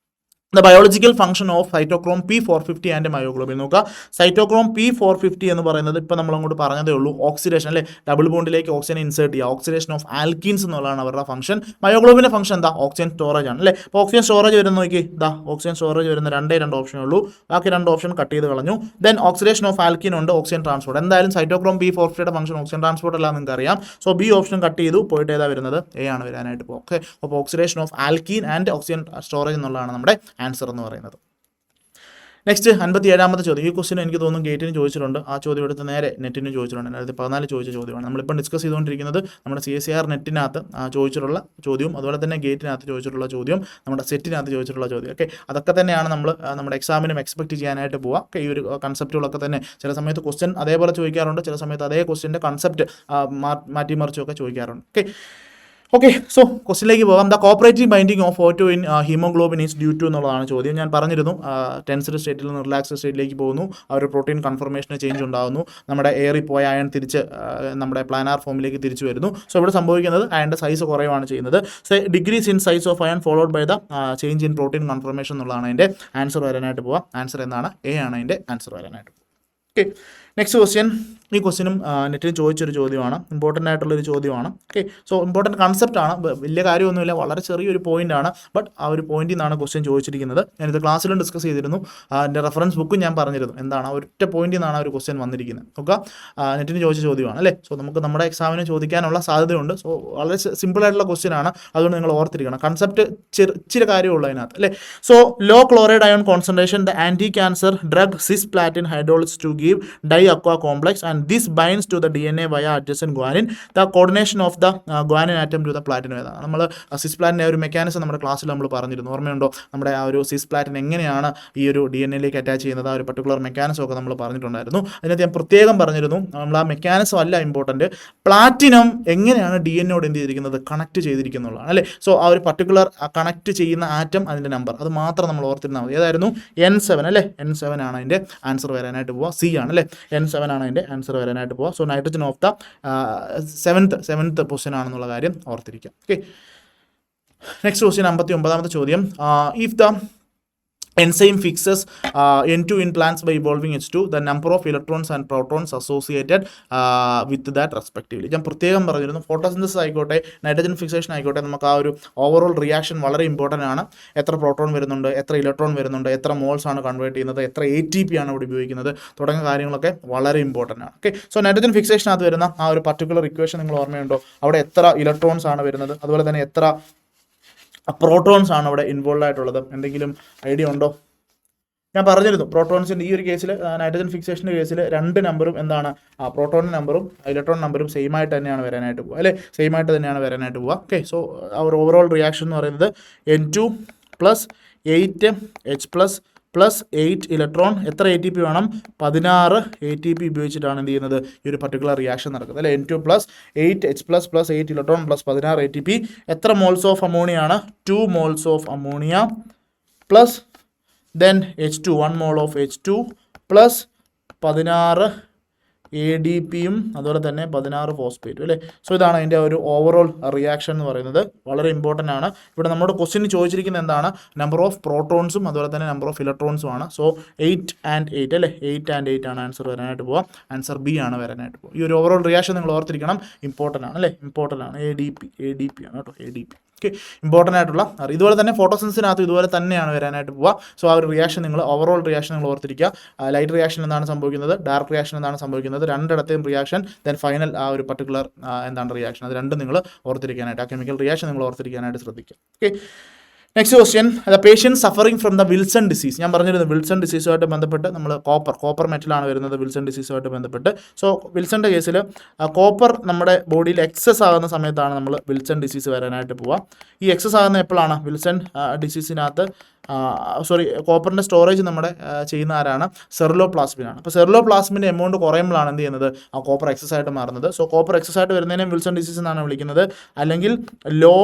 The biological function of cytochrome P450 and myoglobin നോക്കുക. സൈറ്റോക്രോം P450 എന്ന് പറയുന്നത് ഇപ്പോൾ നമ്മൾ അങ്ങോട്ട് പറഞ്ഞതേ ഉള്ളൂ, ഓക്സിഡേഷൻ അല്ലേ. ഡബിൾ ബോണ്ടിലേക്ക് ഓക്സിജൻ ഇൻസേർട്ട് ചെയ്യുക, ഓക്സിഡേഷൻ ഓഫ് ആൽക്കീൻസ് എന്നുള്ളതാണ് അവരുടെ ഫംഗ്ഷൻ. മയോഗ്ലോബിൻ്റെ ഫംഗ്ഷൻ എന്താ? ഓക്സിജൻ സ്റ്റോറേജ് ആണ് അല്ലേ. അപ്പോൾ ഓക്സിജൻ സ്റ്റോറേജ് വരുന്ന നോക്കി, ഓക്സിജൻ സ്റ്റോറേജ് വരുന്ന 2 ഓപ്ഷനേ ഉള്ളൂ. ബാക്കി 2 ഓപ്ഷൻ കട്ട് ചെയ്ത് കളഞ്ഞു. ദെൻ ഓക്സിഡേഷൻ ഓഫ് ആൽക്കീൻ ഉണ്ട്, ഓക്സിജൻ ട്രാൻസ്പോർട്ട്. എന്തായാലും സൈറ്റോക്രോം P450യുടെ ഫംഗ്ഷൻ ഓക്സിജൻ ട്രാൻസ്പോർട്ട് അല്ല നിങ്ങൾക്ക് അറിയാം. സോ ബി ഓപ്ഷൻ കട്ട് ചെയ്തു, പോയിട്ട് ഏതാ വരുന്നത്? എ ആണ് വരാനായിട്ട് പോകും. ഓക്കെ, അപ്പോൾ oxidation of alkene and oxygen storage എന്നുള്ളതാണ് നമ്മുടെ ആൻസർ എന്ന് പറയുന്നത്. നെക്സ്റ്റ് 57ാമത്തെ ചോദ്യം. ഈ ക്വസ്റ്റ്യൻ എനിക്ക് തോന്നുന്നു ഗേറ്റിന് ചോദിച്ചിട്ടുണ്ട്. ആ ചോദ്യം എടുത്ത് നേരെ നെറ്റിന് ചോദിച്ചിട്ടുണ്ട്. 2014 ചോദിച്ച ചോദ്യമാണ്. നമ്മളിപ്പോൾ ഡിസ്കസ് ചെയ്തുകൊണ്ടിരിക്കുന്നത് നമ്മുടെ CSIR നെറ്റിനകത്ത് ചോദിച്ചിട്ടുള്ള ചോദ്യവും അതുപോലെ തന്നെ ഗേറ്റിനകത്ത് ചോദിച്ചിട്ടുള്ള ചോദ്യം, നമ്മുടെ സെറ്റിനകത്ത് ചോദിച്ചിട്ടുള്ള ചോദ്യം. ഓക്കെ, അതൊക്കെ തന്നെയാണ് നമ്മൾ നമ്മുടെ എക്സാമിനും എക്സ്പെക്ട് ചെയ്യാനായിട്ട് പോവുക. ഓക്കെ, ഈ ഒരു കൺസെപ്റ്റുകളൊക്കെ തന്നെ ചില സമയത്ത് ക്വസ്റ്റ്യൻ അതേപോലെ ചോദിക്കാറുണ്ട്, ചില സമയത്ത് അതേ ക്വസ്റ്റ്യൻ്റെ കൺസെപ്റ്റ് മാറ്റിമറിച്ചൊക്കെ ചോദിക്കാറുണ്ട്. ഓക്കെ, സോ ക്വസ്റ്റിലേക്ക് പോകാം. The cooperative binding of O2 in haemoglobin is due to എന്നുള്ളതാണ് ചോദ്യം. ഞാൻ പറഞ്ഞിരുന്നു ടെൻസ്ഡ് സ്റ്റേറ്റിൽ നിന്ന് റിലാക്സ്ഡ് സ്റ്റേറ്റിലേക്ക് പോകുന്നു, ആ ഒരു പ്രോട്ടീൻ കൺഫർമേഷന് ചേഞ്ച് ഉണ്ടാകുന്നു, നമ്മുടെ എയറിൽ പോയ അയൺ തിരിച്ച് നമ്മുടെ പ്ലാനാർ ഫോമിലേക്ക് തിരിച്ചു വരുന്നു. സോ ഇവിടെ സംഭവിക്കുന്നത് അയണിൻ്റെ സൈസ് കുറയുകയാണ് ചെയ്യുന്നത്. So decrease in size of iron followed by the change in protein conformation എന്നുള്ളതാണ് അതിൻ്റെ ആൻസർ വരാനായിട്ട് പോവുക. ആൻസർ എന്താണ്? എ ആണ് അതിൻ്റെ ആൻസർ വരാനായിട്ട്. Okay, next question. ഈ ക്വസ്റ്റിനും നെറ്റിൽ ചോദിച്ചൊരു ചോദ്യമാണ്, ഇമ്പോർട്ടൻ്റ് ആയിട്ടുള്ളൊരു ചോദ്യമാണ്. ഓക്കെ, സോ ഇമ്പോർട്ടൻറ്റ് കൺസെപ്റ്റാണ്, വലിയ കാര്യമൊന്നുമില്ല, വളരെ ചെറിയൊരു പോയിൻ്റാണ്. ബട്ട് ആ ഒരു പോയിന്റിൽ നിന്നാണ് ക്വസ്റ്റ്യൻ ചോദിച്ചിരിക്കുന്നത്. ഞാനിത് ക്ലാസ്സിലും ഡിസ്കസ് ചെയ്തിരുന്നു, എൻ്റെ റെഫറൻസ് ബുക്കും ഞാൻ പറഞ്ഞിരുന്നു എന്താണ് ഒറ്റ പോയിന്റിൽ നിന്നാണ് ആ ഒരു ക്വസ്റ്റ്യൻ വന്നിരിക്കുന്നത്. ഓക്കെ, നെറ്റിന് ചോദിച്ച ചോദ്യമാണ് അല്ലേ. സോ നമുക്ക് നമ്മുടെ എക്സാമിന് ചോദിക്കാനുള്ള സാധ്യതയുണ്ട്. സോ വളരെ സിമ്പിൾ ആയിട്ടുള്ള ക്വസ്റ്റ്യൻ ആണ്, അതുകൊണ്ട് നിങ്ങൾ ഓർത്തിരിക്കണം. കൺസെപ്റ്റ് ഇച്ചിരി കാര്യമുള്ളൂ അതിനകത്ത് അല്ലേ. So low chloride ion concentration the anti cancer drug cisplatin hydrolyse to give diaqua complex and this binds to the DNA via adjacent guanine. The coordination of the guanine atom to the platinum ഏതാണ്? നമ്മൾ സിസ്പ്ലാറ്റിൻ്റെ ഒരു മെക്കാനിസം നമ്മുടെ ക്ലാസ്സിൽ നമ്മൾ പറഞ്ഞിരുന്നു, ഓർമ്മയുണ്ടോ? നമ്മുടെ ആ ഒരു സിസ്പ്ലാറ്റിൻ എങ്ങനെയാണ് ഈ ഒരു DNA-യിലേക്ക് അറ്റാച്ച് ചെയ്യുന്നത്, ആ ഒരു പർട്ടിക്കുലർ മെക്കാനിസം ഒക്കെ നമ്മൾ പറഞ്ഞിട്ടുണ്ടായിരുന്നു. അതിനകത്ത് ഞാൻ പ്രത്യേകം പറഞ്ഞിരുന്നു, നമ്മൾ ആ മെക്കാനിസം അല്ല ഇമ്പോർട്ടൻറ്റ്, പ്ലാറ്റിനം എങ്ങനെയാണ് DNA-യോട് എന്ത് ചെയ്തിരിക്കുന്നത്, കണക്ട് ചെയ്തിരിക്കുന്നുള്ളതാണ് അല്ലേ. സോ ആ ഒരു പർട്ടിക്കുലർ കണക്ട് ചെയ്യുന്ന ആറ്റം, അതിൻ്റെ നമ്പർ, അത് മാത്രം നമ്മൾ ഓർത്തിരുന്നാൽ മതി. ഏതായിരുന്നു? N7 അല്ലേ. N7 ആണ് അതിൻ്റെ ആൻസർ വരാനായിട്ട് പോവുക. സി ആണ് അല്ലേ, N7 ആണ് അതിൻ്റെ ആൻസർ വരാനായിട്ട് പോവുക. So nitrogen of the seventh position ആണെന്നുള്ള കാര്യം ഓർത്തിരിക്കുക. ഓക്കെ, നെക്സ്റ്റ് ക്വസ്റ്റ്യൻ 59ാമത്തെ ചോദ്യം. If the enzyme fixes N2 in plants by evolving H2, the number of electrons and protons associated with that respectively. ഞാൻ പ്രത്യേകം പറഞ്ഞിരുന്നു, ഫോട്ടോസിന്തസിസ് ആയിക്കോട്ടെ നൈട്രജൻ ഫിക്സേഷൻ ആയിക്കോട്ടെ, നമുക്ക് ആ ഒരു ഓവറോൾ റിയാക്ഷൻ വളരെ ഇമ്പോർട്ടൻ്റ് ആണ്. എത്ര പ്രോട്ടോൺ വരുന്നുണ്ട്, എത്ര ഇലക്ട്രോൺ വരുന്നുണ്ട്, എത്ര മോൾസ് ആണ് കൺവേർട്ട് ചെയ്യുന്നത്, എത്ര ATP ആണ് ഇവിടെ ഉപയോഗിക്കുന്നത്, തുടങ്ങിയ കാര്യങ്ങളൊക്കെ വളരെ ഇമ്പോർട്ടൻ്റ് ആണ്. ഓക്കെ, സോ നൈട്രജൻ ഫിക്സേഷനകത്ത് വരുന്ന ആ ഒരു പർട്ടിക്കുലർ ഇക്വേഷൻ നിങ്ങൾ ഓർമ്മയുണ്ടോ? അവിടെ എത്ര ഇലക്ട്രോൺസ് ആണ് വരുന്നത്, അതുപോലെ തന്നെ എത്ര പ്രോട്ടോൺസ് ആണ് അവിടെ ഇൻവോൾവ് ആയിട്ടുള്ളത്, എന്തെങ്കിലും ഐഡിയ ഉണ്ടോ? ഞാൻ പറഞ്ഞിരുന്നു പ്രോട്ടോൺസിൻ്റെ ഈ ഒരു കേസിൽ, നൈട്രജൻ ഫിക്സേഷൻ്റെ കേസിൽ രണ്ട് നമ്പറും എന്താണ്, പ്രോട്ടോൺ നമ്പറും ഇലക്ട്രോൺ നമ്പറും സെയിം ആയിട്ട് തന്നെയാണ് വരാനായിട്ട് പോകുക അല്ലേ, സെയിം ആയിട്ട് തന്നെയാണ് വരാനായിട്ട് പോവുക. ഓക്കെ, സോ അവർ ഓവറോൾ റിയാക്ഷൻ എന്ന് പറയുന്നത് N2 + 8H + 8 ഇലക്ട്രോൺ, എത്ര ATP വേണം, 16 ATP ഉപയോഗിച്ചിട്ടാണ് എന്ത് ചെയ്യുന്നത്, ഈ ഒരു പർട്ടിക്കുലർ റിയാക്ഷൻ നടക്കുന്നത് അല്ലേ. N2 + 8H + 8 electron + 16 ATP. എത്ര മോൾസ് ഓഫ് അമോണിയ ആണ്, 2 moles of ammonia plus then H2 1 mole of H2 plus 16 ADPയും അതുപോലെ തന്നെ 16 ഫോസ്ഫേറ്റും അല്ലേ. സോ ഇതാണ് അതിൻ്റെ ഒരു ഓവറോൾ റിയാക്ഷൻ എന്ന് പറയുന്നത്. വളരെ ഇമ്പോർട്ടൻ്റ് ആണ്. ഇവിടെ നമ്മുടെ ക്വസ്റ്റ്യൻ ചോദിച്ചിരിക്കുന്നത് എന്താണ്, നമ്പർ ഓഫ് പ്രോട്ടോൺസും അതുപോലെ തന്നെ നമ്പർ ഓഫ് ഇലക്ട്രോൺസും ആണ്. സോ 8 and 8 അല്ലേ, 8 and 8 ആണ് ആൻസർ വരാനായിട്ട് പോവുക. ആൻസർ ബി ആണ് വരാനായിട്ട് പോവുക. ഈ ഒരു ഓവറോൾ റിയാക്ഷൻ നിങ്ങൾ ഓർത്തിരിക്കണം, ഇമ്പോർട്ടൻ്റ് ആണ് അല്ലേ, ഇമ്പോർട്ടൻ്റ് ആണ്. ADP ആണ് കേട്ടോ, ADP. ഓക്കെ, ഇമ്പോർട്ടൻ്റ് ആയിട്ടുള്ള. ഇതുപോലെ തന്നെ ഫോട്ടോസിന്തസിനകത്ത് ഇതുപോലെ തന്നെയാണ് വരാനായിട്ട് പോവുക. സോ ആ ഒരു റിയാക്ഷൻ നിങ്ങൾ ഓവറോൾ റിയാക്ഷൻ നിങ്ങൾ ഓർത്തിരിക്കുക. ലൈറ്റ് റിയാക്ഷൻ എന്താണ് സംഭവിക്കുന്നത്, ഡാർക്ക് റിയാക്ഷൻ എന്താണ് സംഭവിക്കുന്നത്, രണ്ടിടത്തെയും റിയാക്ഷൻ, ദെൻ ഫൈനൽ ആ ഒരു പർട്ടിക്കുലർ എന്താണ് റിയാക്ഷൻ, അത് രണ്ടും നിങ്ങൾ ഓർത്തിരിക്കാനായിട്ട്, ആ കെമിക്കൽ റിയാക്ഷൻ നിങ്ങൾ ഓർത്തിരിക്കാനായിട്ട് ശ്രദ്ധിക്കുക. Okay, next question, the patient suffering from the Wilson disease. ഞാൻ പറഞ്ഞിരുന്നു വിൽസൺ ഡിസീസുമായിട്ട് ബന്ധപ്പെട്ട് നമ്മൾ കോപ്പർ മെറ്റലാണ് വരുന്നത് വിൽസൺ ഡിസീസുമായിട്ട് ബന്ധപ്പെട്ട്. സോ വിൽസൻ്റെ കേസിൽ കോപ്പർ നമ്മുടെ ബോഡിയിൽ എക്സസ് ആകുന്ന സമയത്താണ് നമ്മൾ വിൽസൺ ഡിസീസ് വരാനായിട്ട് പോവുക. ഈ എക്സസ് ആകുന്ന എപ്പോഴാണ്, വിൽസൺ ഡിസീസിനകത്ത് കോപ്പറിൻ്റെ സ്റ്റോറേജ് നമ്മുടെ ചെയ്യുന്ന ആരാണ്, സെർലോപ്ലാസ്മിനാണ്. അപ്പോൾ സെർലോപ്ലാസ്മിൻ്റെ എമൗണ്ട് കുറയുമ്പോഴാണ് എന്ത് ചെയ്യുന്നത്, ആ കോപ്പർ എക്സസ് ആയിട്ട് മാറുന്നത്. സോ കോപ്പർ എക്സസ് ആയിട്ട് വരുന്നതിനെ വിൽസൺ ഡിസീസ് എന്നാണ് വിളിക്കുന്നത്, അല്ലെങ്കിൽ ലോ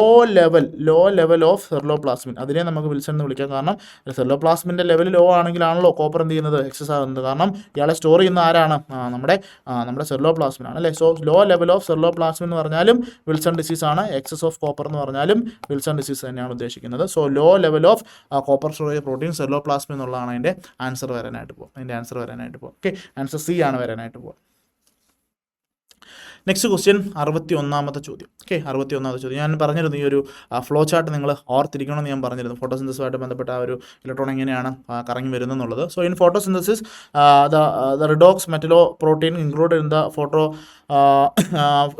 ലെവൽ ഓഫ് സെർലോപ്ലാസ്മിൻ, അതിനെ നമുക്ക് വിൽസൺ എന്ന് വിളിക്കാം. കാരണം സെർലോപ്ലാസ്മിൻ്റെ ലെവൽ ലോ ആണെങ്കിലാണല്ലോ കോപ്പർ എന്ത് ചെയ്യുന്നത്, എക്സസ് ആകുന്നത്. കാരണം ഇയാളെ സ്റ്റോർ ചെയ്യുന്ന ആരാണ്, നമ്മുടെ സെർലോപ്ലാസ്മിനാണ് അല്ലേ. So low level of ceruloplasmin എന്ന് പറഞ്ഞാലും വിൽസൺ ഡിസീസ് ആണ്, എക്സസ് ഓഫ് കോപ്പർ എന്ന് പറഞ്ഞാലും വിൽസൺ ഡിസീസ് തന്നെയാണ് ഉദ്ദേശിക്കുന്നത്. So low level of copper storage protein ceruloplasmin എന്നുള്ളതാണ് അതിൻ്റെ ആൻസർ വരാനായിട്ട് പോകും. ഓക്കെ, ആൻസർ സി ആണ് വരാനായിട്ട് പോകുക. നെക്സ്റ്റ് ക്വസ്റ്റ്യൻ 61ാമത്തെ ചോദ്യം. ഓക്കെ, 61ാമത്തെ ചോദ്യം ഞാൻ പറഞ്ഞിരുന്നു, ഈ ഒരു ഫ്ലോ ചാർട്ട് നിങ്ങൾ ഓർത്തിരിക്കണമെന്ന് ഞാൻ പറഞ്ഞിരുന്നു. ഫോട്ടോസിന്തസിസുമായിട്ട് ബന്ധപ്പെട്ട ആ ഒരു ഇലക്ട്രോൺ എങ്ങനെയാണ് കറങ്ങി വരുന്നതെന്നുള്ളത്. So in photosynthesis the redox metallo protein include in the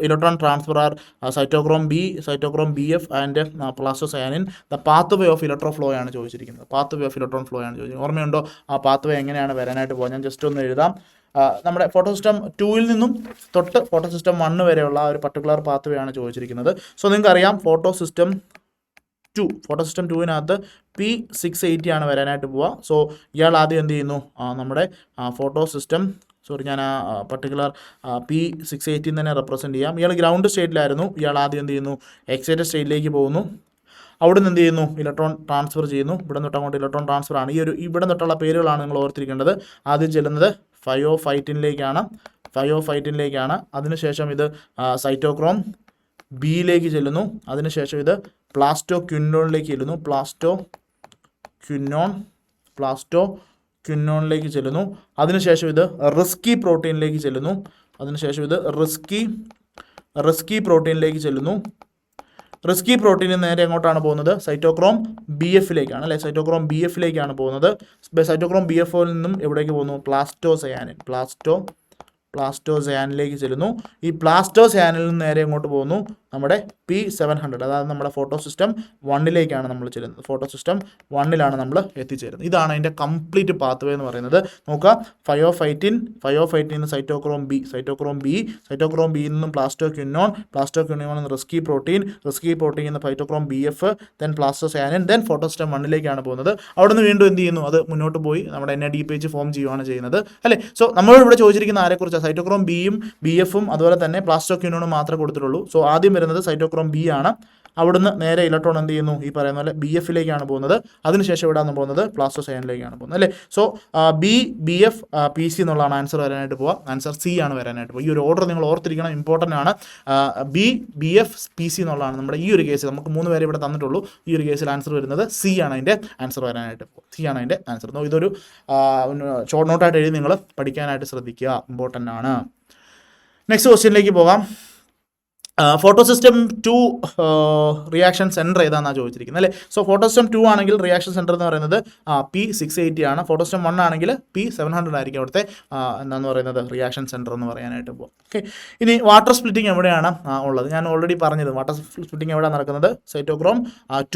electron transfer are cytochrome BF and plastocyanin. The pathway of electro flow ആണ് ചോദിച്ചിരിക്കുന്നത്. Pathway of electron flow ആണ് ചോദിച്ചിരിക്കുന്നത്. ഓർമ്മയുണ്ടോ ആ പാത്ത് വേ എങ്ങനെയാണ് വരാനായിട്ട് പോകുക? ഞാൻ ജസ്റ്റ് ഒന്ന് എഴുതാം. നമ്മുടെ ഫോട്ടോ സിസ്റ്റം 2-ൽ നിന്നും തൊട്ട് ഫോട്ടോ സിസ്റ്റം 1 വരെയുള്ള ആ ഒരു പർട്ടിക്കുലർ പാത്ത് വേ ആണ് ചോദിച്ചിരിക്കുന്നത്. സോ നിങ്ങൾക്കറിയാം ഫോട്ടോ സിസ്റ്റം 2-വിനകത്ത് P680 ആണ് വരാനായിട്ട് പോവുക. സോ ഇയാൾ ആദ്യം എന്ത് ചെയ്യുന്നു, നമ്മുടെ ഫോട്ടോ സിസ്റ്റം ഞാൻ ആ പർട്ടിക്കുലർ P680 തന്നെ റെപ്രസെൻറ്റ് ചെയ്യാം. ഇയാൾ ഗ്രൗണ്ട് സ്റ്റേറ്റിലായിരുന്നു. ഇയാൾ ആദ്യം എന്ത് ചെയ്യുന്നു, എക്സൈറ്റഡ് സ്റ്റേറ്റിലേക്ക് പോകുന്നു. അവിടെ നിന്ന് എന്ത് ചെയ്യുന്നു, ഇലക്ട്രോൺ ട്രാൻസ്ഫർ ചെയ്യുന്നു. ഇവിടെ തൊട്ട് അങ്ങോട്ട് ഇലക്ട്രോൺ ട്രാൻസ്ഫർ ആണ്. ഈ ഒരു ഇവിടെ തൊട്ടുള്ള പേരുകളാണ് നിങ്ങൾ ഓർത്തിരിക്കേണ്ടത്. ആദ്യം ചെല്ലുന്നത് ഫയോഫൈറ്റിനിലേക്കാണ്. അതിനുശേഷം ഇത് സൈറ്റോക്രോം ബിയിലേക്ക് ചെല്ലുന്നു. അതിനുശേഷം ഇത് പ്ലാസ്റ്റോക്വിനോണിലേക്ക് ചെല്ലുന്നു. പ്ലാസ്റ്റോക്വിനോണിലേക്ക് ചെല്ലുന്നു. അതിനുശേഷം ഇത് റിസ്കി പ്രോട്ടീനിലേക്ക് ചെല്ലുന്നു. അതിനുശേഷം ഇത് റിസ്കി പ്രോട്ടീനിലേക്ക് ചെല്ലുന്നു. റിസ്കി പ്രോട്ടീനിൽ നേരെ എങ്ങോട്ടാണ് പോകുന്നത്? സൈറ്റോക്രോം ബി എഫിലേക്കാണ് അല്ലേ, സൈറ്റോക്രോം ബി എഫിലേക്കാണ് പോകുന്നത്. സൈറ്റോക്രോം ബി എഫിൽ നിന്നും എവിടേക്ക് പോകുന്നു? പ്ലാസ്റ്റോസയാനിലേക്ക് ചെല്ലുന്നു. ഈ പ്ലാസ്റ്റോസയാനിൽ നിന്ന് നേരെ എങ്ങോട്ട് പോകുന്നു? നമ്മുടെ P700, അതായത് നമ്മുടെ ഫോട്ടോ സിസ്റ്റം 1ലേക്കാണ് നമ്മൾ ചെല്ലുന്നത്. ഫോട്ടോ സിസ്റ്റം 1ലാണ് നമ്മൾ എത്തിച്ചേരുന്നത്. ഇതാണ് അതിൻ്റെ കംപ്ലീറ്റ് പാത്വേ എന്ന് പറയുന്നത്. നോക്കുക, 5 നിന്ന് സൈറ്റോക്രോം ബിയിൽ നിന്നും പ്ലാസ്റ്റോക്വിനോൺ നിന്ന് റിസ്കി പ്രോട്ടീൻ നിന്ന് cytochrome B F, then plastocyanin, then photosystem 1ലേക്കാണ് പോകുന്നത്. അവിടെ നിന്ന് വീണ്ടും എന്ത് ചെയ്യുന്നു? അത് മുന്നോട്ട് പോയി നമ്മുടെ NADPH ഫോം ചെയ്യുകയാണ് ചെയ്യുന്നത് അല്ലേ. സോ നമ്മളോട് ഇവിടെ ചോദിച്ചിരിക്കുന്ന ആരെക്കുറിച്ചാണ്? സൈറ്റോക്രോം ബിയും ബി എഫും അതുപോലെ തന്നെ പ്ലാസ്റ്റോക്വിനോണും മാത്രമേ കൊടുത്തിട്ടുള്ളൂ. സോ ആദ്യം വരുന്നത് സൈറ്റോക്രോം ബി ആണ്. അവിടുന്ന് നേരെ ഇലക്ട്രോൺ എന്ത് ചെയ്യുന്നു? ഈ പറയുന്ന പോലെ ബി എഫിലേക്കാണ് പോകുന്നത്. അതിനുശേഷം എവിടെയാണ് പോകുന്നത്? പ്ലാസ്റ്റോസയാനിലേക്കാണ് പോകുന്നത് അല്ലേ. So B F P C എന്നുള്ളതാണ് ആൻസർ വരാനായിട്ട് പോവുക. ആൻസർ സി ആണ് വരാനായിട്ട് പോകുക. ഈ ഒരു ഓർഡർ നിങ്ങൾ ഓർത്തിരിക്കണം, ഇമ്പോർട്ടൻ്റ് ആണ്. ബി എഫ് പി സി എന്നുള്ളതാണ് നമ്മുടെ ഈ ഒരു കേസിൽ. നമുക്ക് 3 പേരെ ഇവിടെ തന്നിട്ടുള്ളൂ. ഈ ഒരു കേസിൽ ആൻസർ വരുന്നത് സി ആണ് അതിൻ്റെ ആൻസർ വരാനായിട്ട് പോകുക. സി ആണ് അതിൻ്റെ ആൻസർ. ഇതൊരു ഷോർട്ട് നോട്ടായിട്ട് എഴുതി നിങ്ങൾ പഠിക്കാനായിട്ട് ശ്രദ്ധിക്കുക, ഇമ്പോർട്ടൻ്റ് ആണ്. നെക്സ്റ്റ് ക്വസ്റ്റ്യനിലേക്ക് പോകാം. ഫോട്ടോ സിസ്റ്റം 2 റിയാക്ഷൻ സെൻറ്റർ ഏതാണെന്നാണ് ചോദിച്ചിരിക്കുന്നത് അല്ലേ. സോ ഫോട്ടോ സിസ്റ്റം 2 ആണെങ്കിൽ റിയാക്ഷൻ സെൻറ്റർ എന്ന് പറയുന്നത് P680 ആണ്. ഫോട്ടോ സിസ്റ്റം 1 ആണെങ്കിൽ P700 ആയിരിക്കും അവിടുത്തെ എന്താണെന്ന് പറയുന്നത് റിയാക്ഷൻ സെൻറ്റർ എന്ന് പറയാനായിട്ട് പോകും. ഓക്കെ, ഇനി വാട്ടർ സ്പ്ലിറ്റിംഗ് എവിടെയാണ് ഉള്ളത്? ഞാൻ ഓൾറെഡി പറഞ്ഞത് വാട്ടർ സ്പ്ലിറ്റിംഗ് എവിടെയാണ് നടക്കുന്നത്? സൈറ്റോക്രോം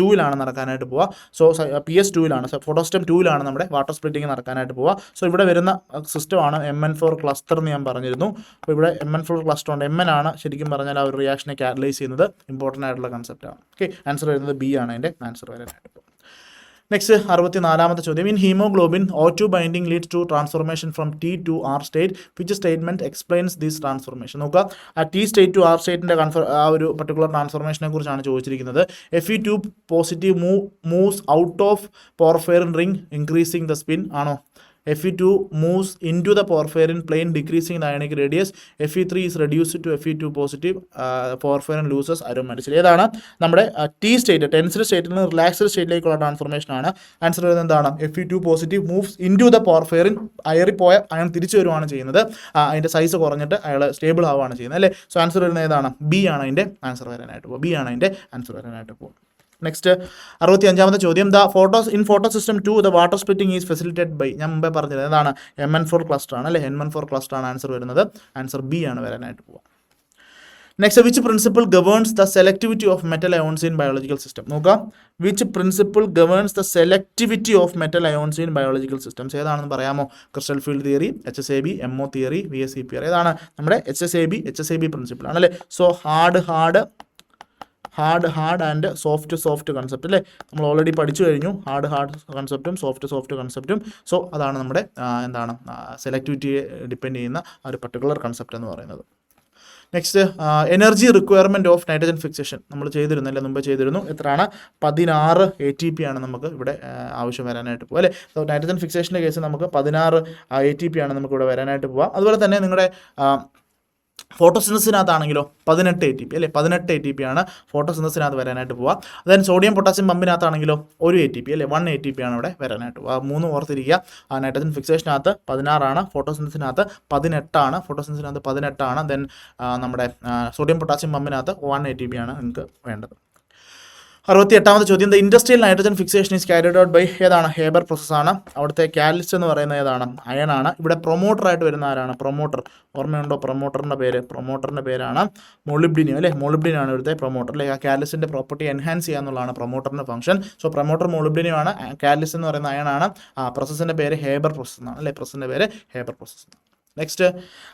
2ലാണ് നടക്കാനായിട്ട് പോവുക. സോ PS2ലാണ്, ഫോട്ടോ സിസ്റ്റം 2ലാണ് നമ്മുടെ വാട്ടർ സ്പ്ലിറ്റിംഗ് നടക്കാനായിട്ട് പോവുക. സോ ഇവിടെ വരുന്ന സിസ്റ്റമാണ് MN4 ക്ലസ്റ്റർ എന്ന് ഞാൻ പറഞ്ഞിരുന്നു. അപ്പോൾ ഇവിടെ MN4 ക്ലസ്റ്റർ ഉണ്ട്. MN ആണ് ശരിക്കും പറഞ്ഞാൽ ആ ഒരു റിയാക്ഷനെ കാറ്റലൈസ് ചെയ്യുന്നത്. ഇമ്പോർട്ടൻ്റ് ആയിട്ടുള്ള കൺസെപ്റ്റാണ്. ഓക്കെ, ആൻസർ വരുന്നത് ബി ആണ് അതിൻ്റെ ആൻസർ വരാനായിട്ട്. നെക്സ്റ്റ് 64ാമത്തെ ചോദ്യം. In haemoglobin O2 binding leads to transformation from T to R state. Which statement explains this transformation? നോക്കുക, ആ T സ്റ്റേറ്റ് ടു R സ്റ്റേറ്റിൻ്റെ ആ ഒരു പർട്ടിക്കുലർ ട്രാൻസ്ഫോർമേഷനെ കുറിച്ചാണ് ചോദിച്ചിരിക്കുന്നത്. Fe2 positive moves out of porphyrin ring increasing the spin ആണോ? Fe2 moves into the porphyrin plane decreasing the ionic radius. Fe3 is reduced to Fe2 positive. Porphyrin loses aromaticity. ഏതാണ് നമ്മുടെ T സ്റ്റേറ്റ്? ടെൻസ്ഡ് സ്റ്റേറ്റിൽ നിന്ന് റിലാക്സ്ഡ് സ്റ്റേറ്റിലേക്കുള്ള ട്രാൻസ്ഫോർമേഷൻ ആണ്. ആൻസർ വരുന്നത് എന്താണ്? Fe2 positive moves into the porphyrin. അയറിപ്പോയ അയാൾ തിരിച്ചു വരുവാണ് ചെയ്യുന്നത്. അതിൻ്റെ സൈസ് കുറഞ്ഞിട്ട് അയാൾ സ്റ്റേബിൾ ആവുകയാണ് ചെയ്യുന്നത് അല്ലേ. സോ ആൻസർ വരുന്നത് ഏതാണ്? ബി ആണ് അതിൻ്റെ ആൻസർ വരാനായിട്ട് പോകും. ബി ആണ് അതിൻ്റെ ആൻസർ വരാനായിട്ട് പോകും. നെക്സ്റ്റ് 65ാമത്തെ ചോദ്യം. In photo system 2 the water splitting is facilitated by. ഞാൻ മുമ്പേ പറഞ്ഞത് ഏതാണ്? MN4 ക്ലസ്റ്റർ ആണ് അല്ലേ. MN4 ക്ലസ്റ്റർ ആണ് ആൻസർ വരുന്നത്. ആൻസർ ബി ആണ് വരാനായിട്ട് പോകുക. Next, which principle governs the selectivity of metal ions in biological system? നോക്കുക, which principle governs the selectivity of metal ions in biological systems? ഏതാണെന്ന് പറയാമോ? Crystal field theory, HSAB, MO theory, VSEPR. ഏതാണ്? നമ്മുടെ HSAB പ്രിൻസിപ്പിൾ ആണ് അല്ലേ. So hard and soft concept അല്ലേ. നമ്മൾ ഓൾറെഡി പഠിച്ചു കഴിഞ്ഞു ഹാർഡ് കൺസെപ്റ്റും സോഫ്റ്റ് കൺസെപ്റ്റും. സോ അതാണ് നമ്മുടെ എന്താണ് സെലക്ടിവിറ്റിയെ ഡിപ്പെൻഡ് ചെയ്യുന്ന ഒരു പർട്ടിക്കുലർ കൺസെപ്റ്റ് എന്ന് പറയുന്നത്. Next, energy requirement of nitrogen fixation നമ്മൾ ചെയ്തിരുന്നു അല്ലേ, മുമ്പ് ചെയ്തിരുന്നു. എത്രയാണ്? 16 ATP ആണ് നമുക്ക് ഇവിടെ ആവശ്യം വരാനായിട്ട് പോകുക അല്ലേ. സോ നൈട്രജൻ ഫിക്സേഷൻ്റെ കേസ് നമുക്ക് 16 ATP ആണ് നമുക്ക് ഇവിടെ വരാനായിട്ട് പോവുക. അതുപോലെ തന്നെ നിങ്ങളുടെ ഫോട്ടോസിന്തസിനകത്താണെങ്കിലോ 18 ATP അല്ലേ. 18 ATP ആണ് ഫോട്ടോസിന്തസിനകത്ത് വരാനായിട്ട് പോവുക. അതായത് സോഡിയം പൊട്ടാസ്യം പമ്പിനകത്താണെങ്കിലോ 1 ATP അല്ലേ, 1 ATP ആണ് ഇവിടെ വരാനായിട്ട് പോവുക. 3 ഓർത്തിരിക്കുക. നൈട്രജൻ ഫിക്സേഷനകത്ത് 16 ആണ്, ഫോട്ടോസിന്തസിനകത്ത് 18 ആണ്. ദെൻ നമ്മുടെ സോഡിയം പൊട്ടാസ്യം പമ്പിനകത്ത് 1 ATP ആണ് നിങ്ങൾക്ക് വേണ്ടത്. 68ാമത്തെ ചോദ്യം. The industrial nitrogen fixation is carried out by. ഏതാണ്? ഹേബർ പ്രോസസ്സാണ്. അവിടുത്തെ കാറ്റലിസ്റ്റ് എന്ന് പറയുന്നത് ഏതാണ്? അയൺ ആണ്. ഇവിടെ പ്രൊമോട്ടറായിട്ട് വരുന്ന ആരാണ്? പ്രൊമോട്ടർ. ഓർമ്മയുണ്ടോ പ്രൊമോട്ടറിൻ്റെ പേര്? പ്രൊമോട്ടറിൻ്റെ പേരാണ് മൊളിബ്ഡിനിയം അല്ലേ. മൊളിബ്ഡിനാണ് ഇവിടുത്തെ പ്രൊമോട്ടർ അല്ലേ. ആ കാറ്റലിസ്റ്റിൻ്റെ പ്രോപ്പർട്ടി എൻഹാൻസ് ചെയ്യുക എന്നുള്ളതാണ് പ്രൊമോട്ടറിൻ്റെ ഫംഗ്ഷൻ. സോ പ്രൊമോട്ടർ മൊളിബ്ഡിനിയം ആണ്. കാറ്റലിസ്റ്റ് എന്ന് പറയുന്ന അയൺ ആണ്. പ്രോസസ്സിൻ്റെ പേര് ഹേബർ പ്രോസസ് എന്നാണ് അല്ലേ. പ്രോസസ്സിൻ്റെ പേര് Haber process. Next,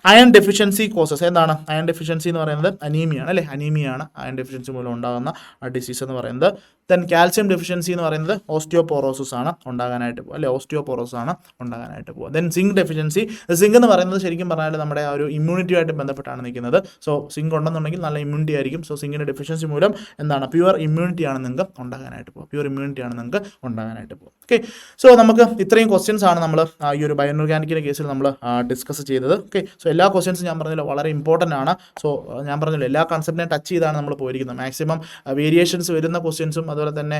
iron deficiency causes. എന്താണ് അയൺ ഡെഫിഷ്യൻസി എന്ന് പറയുന്നത്? അനീമിയാണ് അല്ലേ. അനീമിയാണ് അയൺ ഡെഫിഷ്യൻസി മൂലം ഉണ്ടാകുന്ന ഡിസീസ് എന്ന് പറയുന്നത്. ദെൻ കാൽസ്യം ഡെഫിഷ്യൻസി എന്ന് പറയുന്നത് ഓസ്റ്റിയോപോറോസിസ് ആണ് ഉണ്ടാകാനായിട്ട് പോകുക അല്ലേ. ഓസ്റ്റിയോപോറോസിസ് ആണ് ഉണ്ടാകാനായിട്ട് പോകുക. Then zinc deficiency. സിങ്ക് എന്ന് പറയുന്നത് ശരിക്കും പറഞ്ഞാൽ നമ്മുടെ ആ ഒരു ഇമ്മ്യൂണിറ്റിയുമായിട്ട് ബന്ധപ്പെട്ടാണ് നിൽക്കുന്നത്. സോ സിങ്ക് ഉണ്ടെന്നുണ്ടെങ്കിൽ നല്ല ഇമ്മ്യൂണിറ്റി ആയിരിക്കും. സോ സിങ്കിൻ്റെ ഡെഫിഷ്യൻസി മൂലം എന്താണ്? പ്യുവർ ഇമ്മ്യൂണിറ്റിയാണ് നിങ്ങൾക്ക് ഉണ്ടാകാനായിട്ട് പോകുക. ഓക്കെ, സോ നമുക്ക് ഇത്രയും ക്വസ്റ്റ്യൻസ് ആണ് നമ്മൾ ഈ ഒരു ബയോർഗാനിക്കിൻ്റെ കേസിൽ നമ്മൾ ഡിസ്കസ് ചെയ്തത്. ഓക്കെ, സോ എല്ലാ ക്വസ്റ്റ്യൻസും ഞാൻ പറഞ്ഞല്ലോ വളരെ ഇമ്പോർട്ടൻ്റ് ആണ്. സോ ഞാൻ പറഞ്ഞല്ലോ എല്ലാ കൺസെപ്റ്റിനെ ടച്ച് ചെയ്താണ് നമ്മൾ പോയിരിക്കുന്നത്. മാക്സിമം വേരിയേഷൻസ് വരുന്ന ക്വസ്റ്റ്യൻസും അതുപോലെ തന്നെ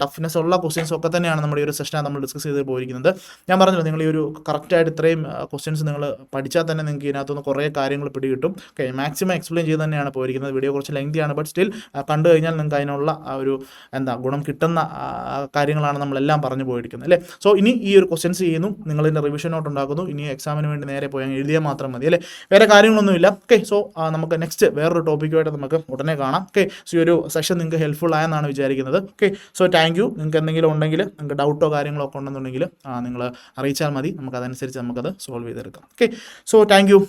ടഫ്നെസ് ഉള്ള ക്വസ്റ്റ്യൻസും ഒക്കെ തന്നെയാണ് നമ്മുടെ ഈ ഒരു സെഷനാണ് നമ്മൾ ഡിസ്കസ് ചെയ്ത് പോയിരിക്കുന്നത്. ഞാൻ പറഞ്ഞല്ലോ നിങ്ങൾ ഈ ഒരു കറക്റ്റായിട്ട് ഇത്രയും ക്വസ്റ്റ്യൻസ് നിങ്ങൾ പഠിച്ചാൽ തന്നെ നിങ്ങൾക്ക് ഇതിനകത്തുനിന്ന് കുറേ കാര്യങ്ങൾ പിടികിട്ടും. ഓക്കെ, മാക്സിമം എക്സ്പ്ലെയിൻ ചെയ്ത് തന്നെയാണ് പോയിരിക്കുന്നത്. വീഡിയോ കുറച്ച് ലെങ്തിയാണ്, ബട്ട് സ്റ്റിൽ കണ്ടു കഴിഞ്ഞാൽ നിങ്ങൾക്ക് അതിനുള്ള ഒരു ഗുണം കിട്ടുന്ന കാര്യങ്ങളാണ് നമ്മളെല്ലാം പറഞ്ഞു പോയിരിക്കുന്നത് അല്ലേ. സോ ഇനി ഈ ഒരു ക്വസ്റ്റ്യൻസ് ചെയ്യുന്നു, നിങ്ങളിതിൻ്റെ റിവിഷൻ നോട്ട് ഉണ്ടാക്കുന്നു, ഇനി എക്സാമിന് വേണ്ടി നേരെ പോയി എഴുതിയാൽ മാത്രം മതി അല്ലേ, വേറെ കാര്യങ്ങളൊന്നുമില്ല. ഓക്കെ, സോ നമുക്ക് നെക്സ്റ്റ് വേറൊരു ടോപ്പിക്കുമായിട്ട് നമുക്ക് ഉടനെ കാണാം. ഓക്കെ, സോ ഈ ഒരു സെഷൻ നിങ്ങൾക്ക് ഹെൽപ്ഫുൾ ആയെന്നാണ് വിചാരിക്കുന്നത്. Okay, so thank you. നിങ്ങൾക്ക് എന്തെങ്കിലും ഉണ്ടെങ്കിൽ, നിങ്ങൾക്ക് ഡൗട്ടോ കാര്യങ്ങളോ ഒക്കെ ഉണ്ടെന്നുണ്ടെങ്കിൽ നിങ്ങൾ അറിയിച്ചാൽ മതി, നമുക്കതനുസരിച്ച് നമുക്കത് സോൾവ് ചെയ്തെടുക്കാം. Okay, so thank you.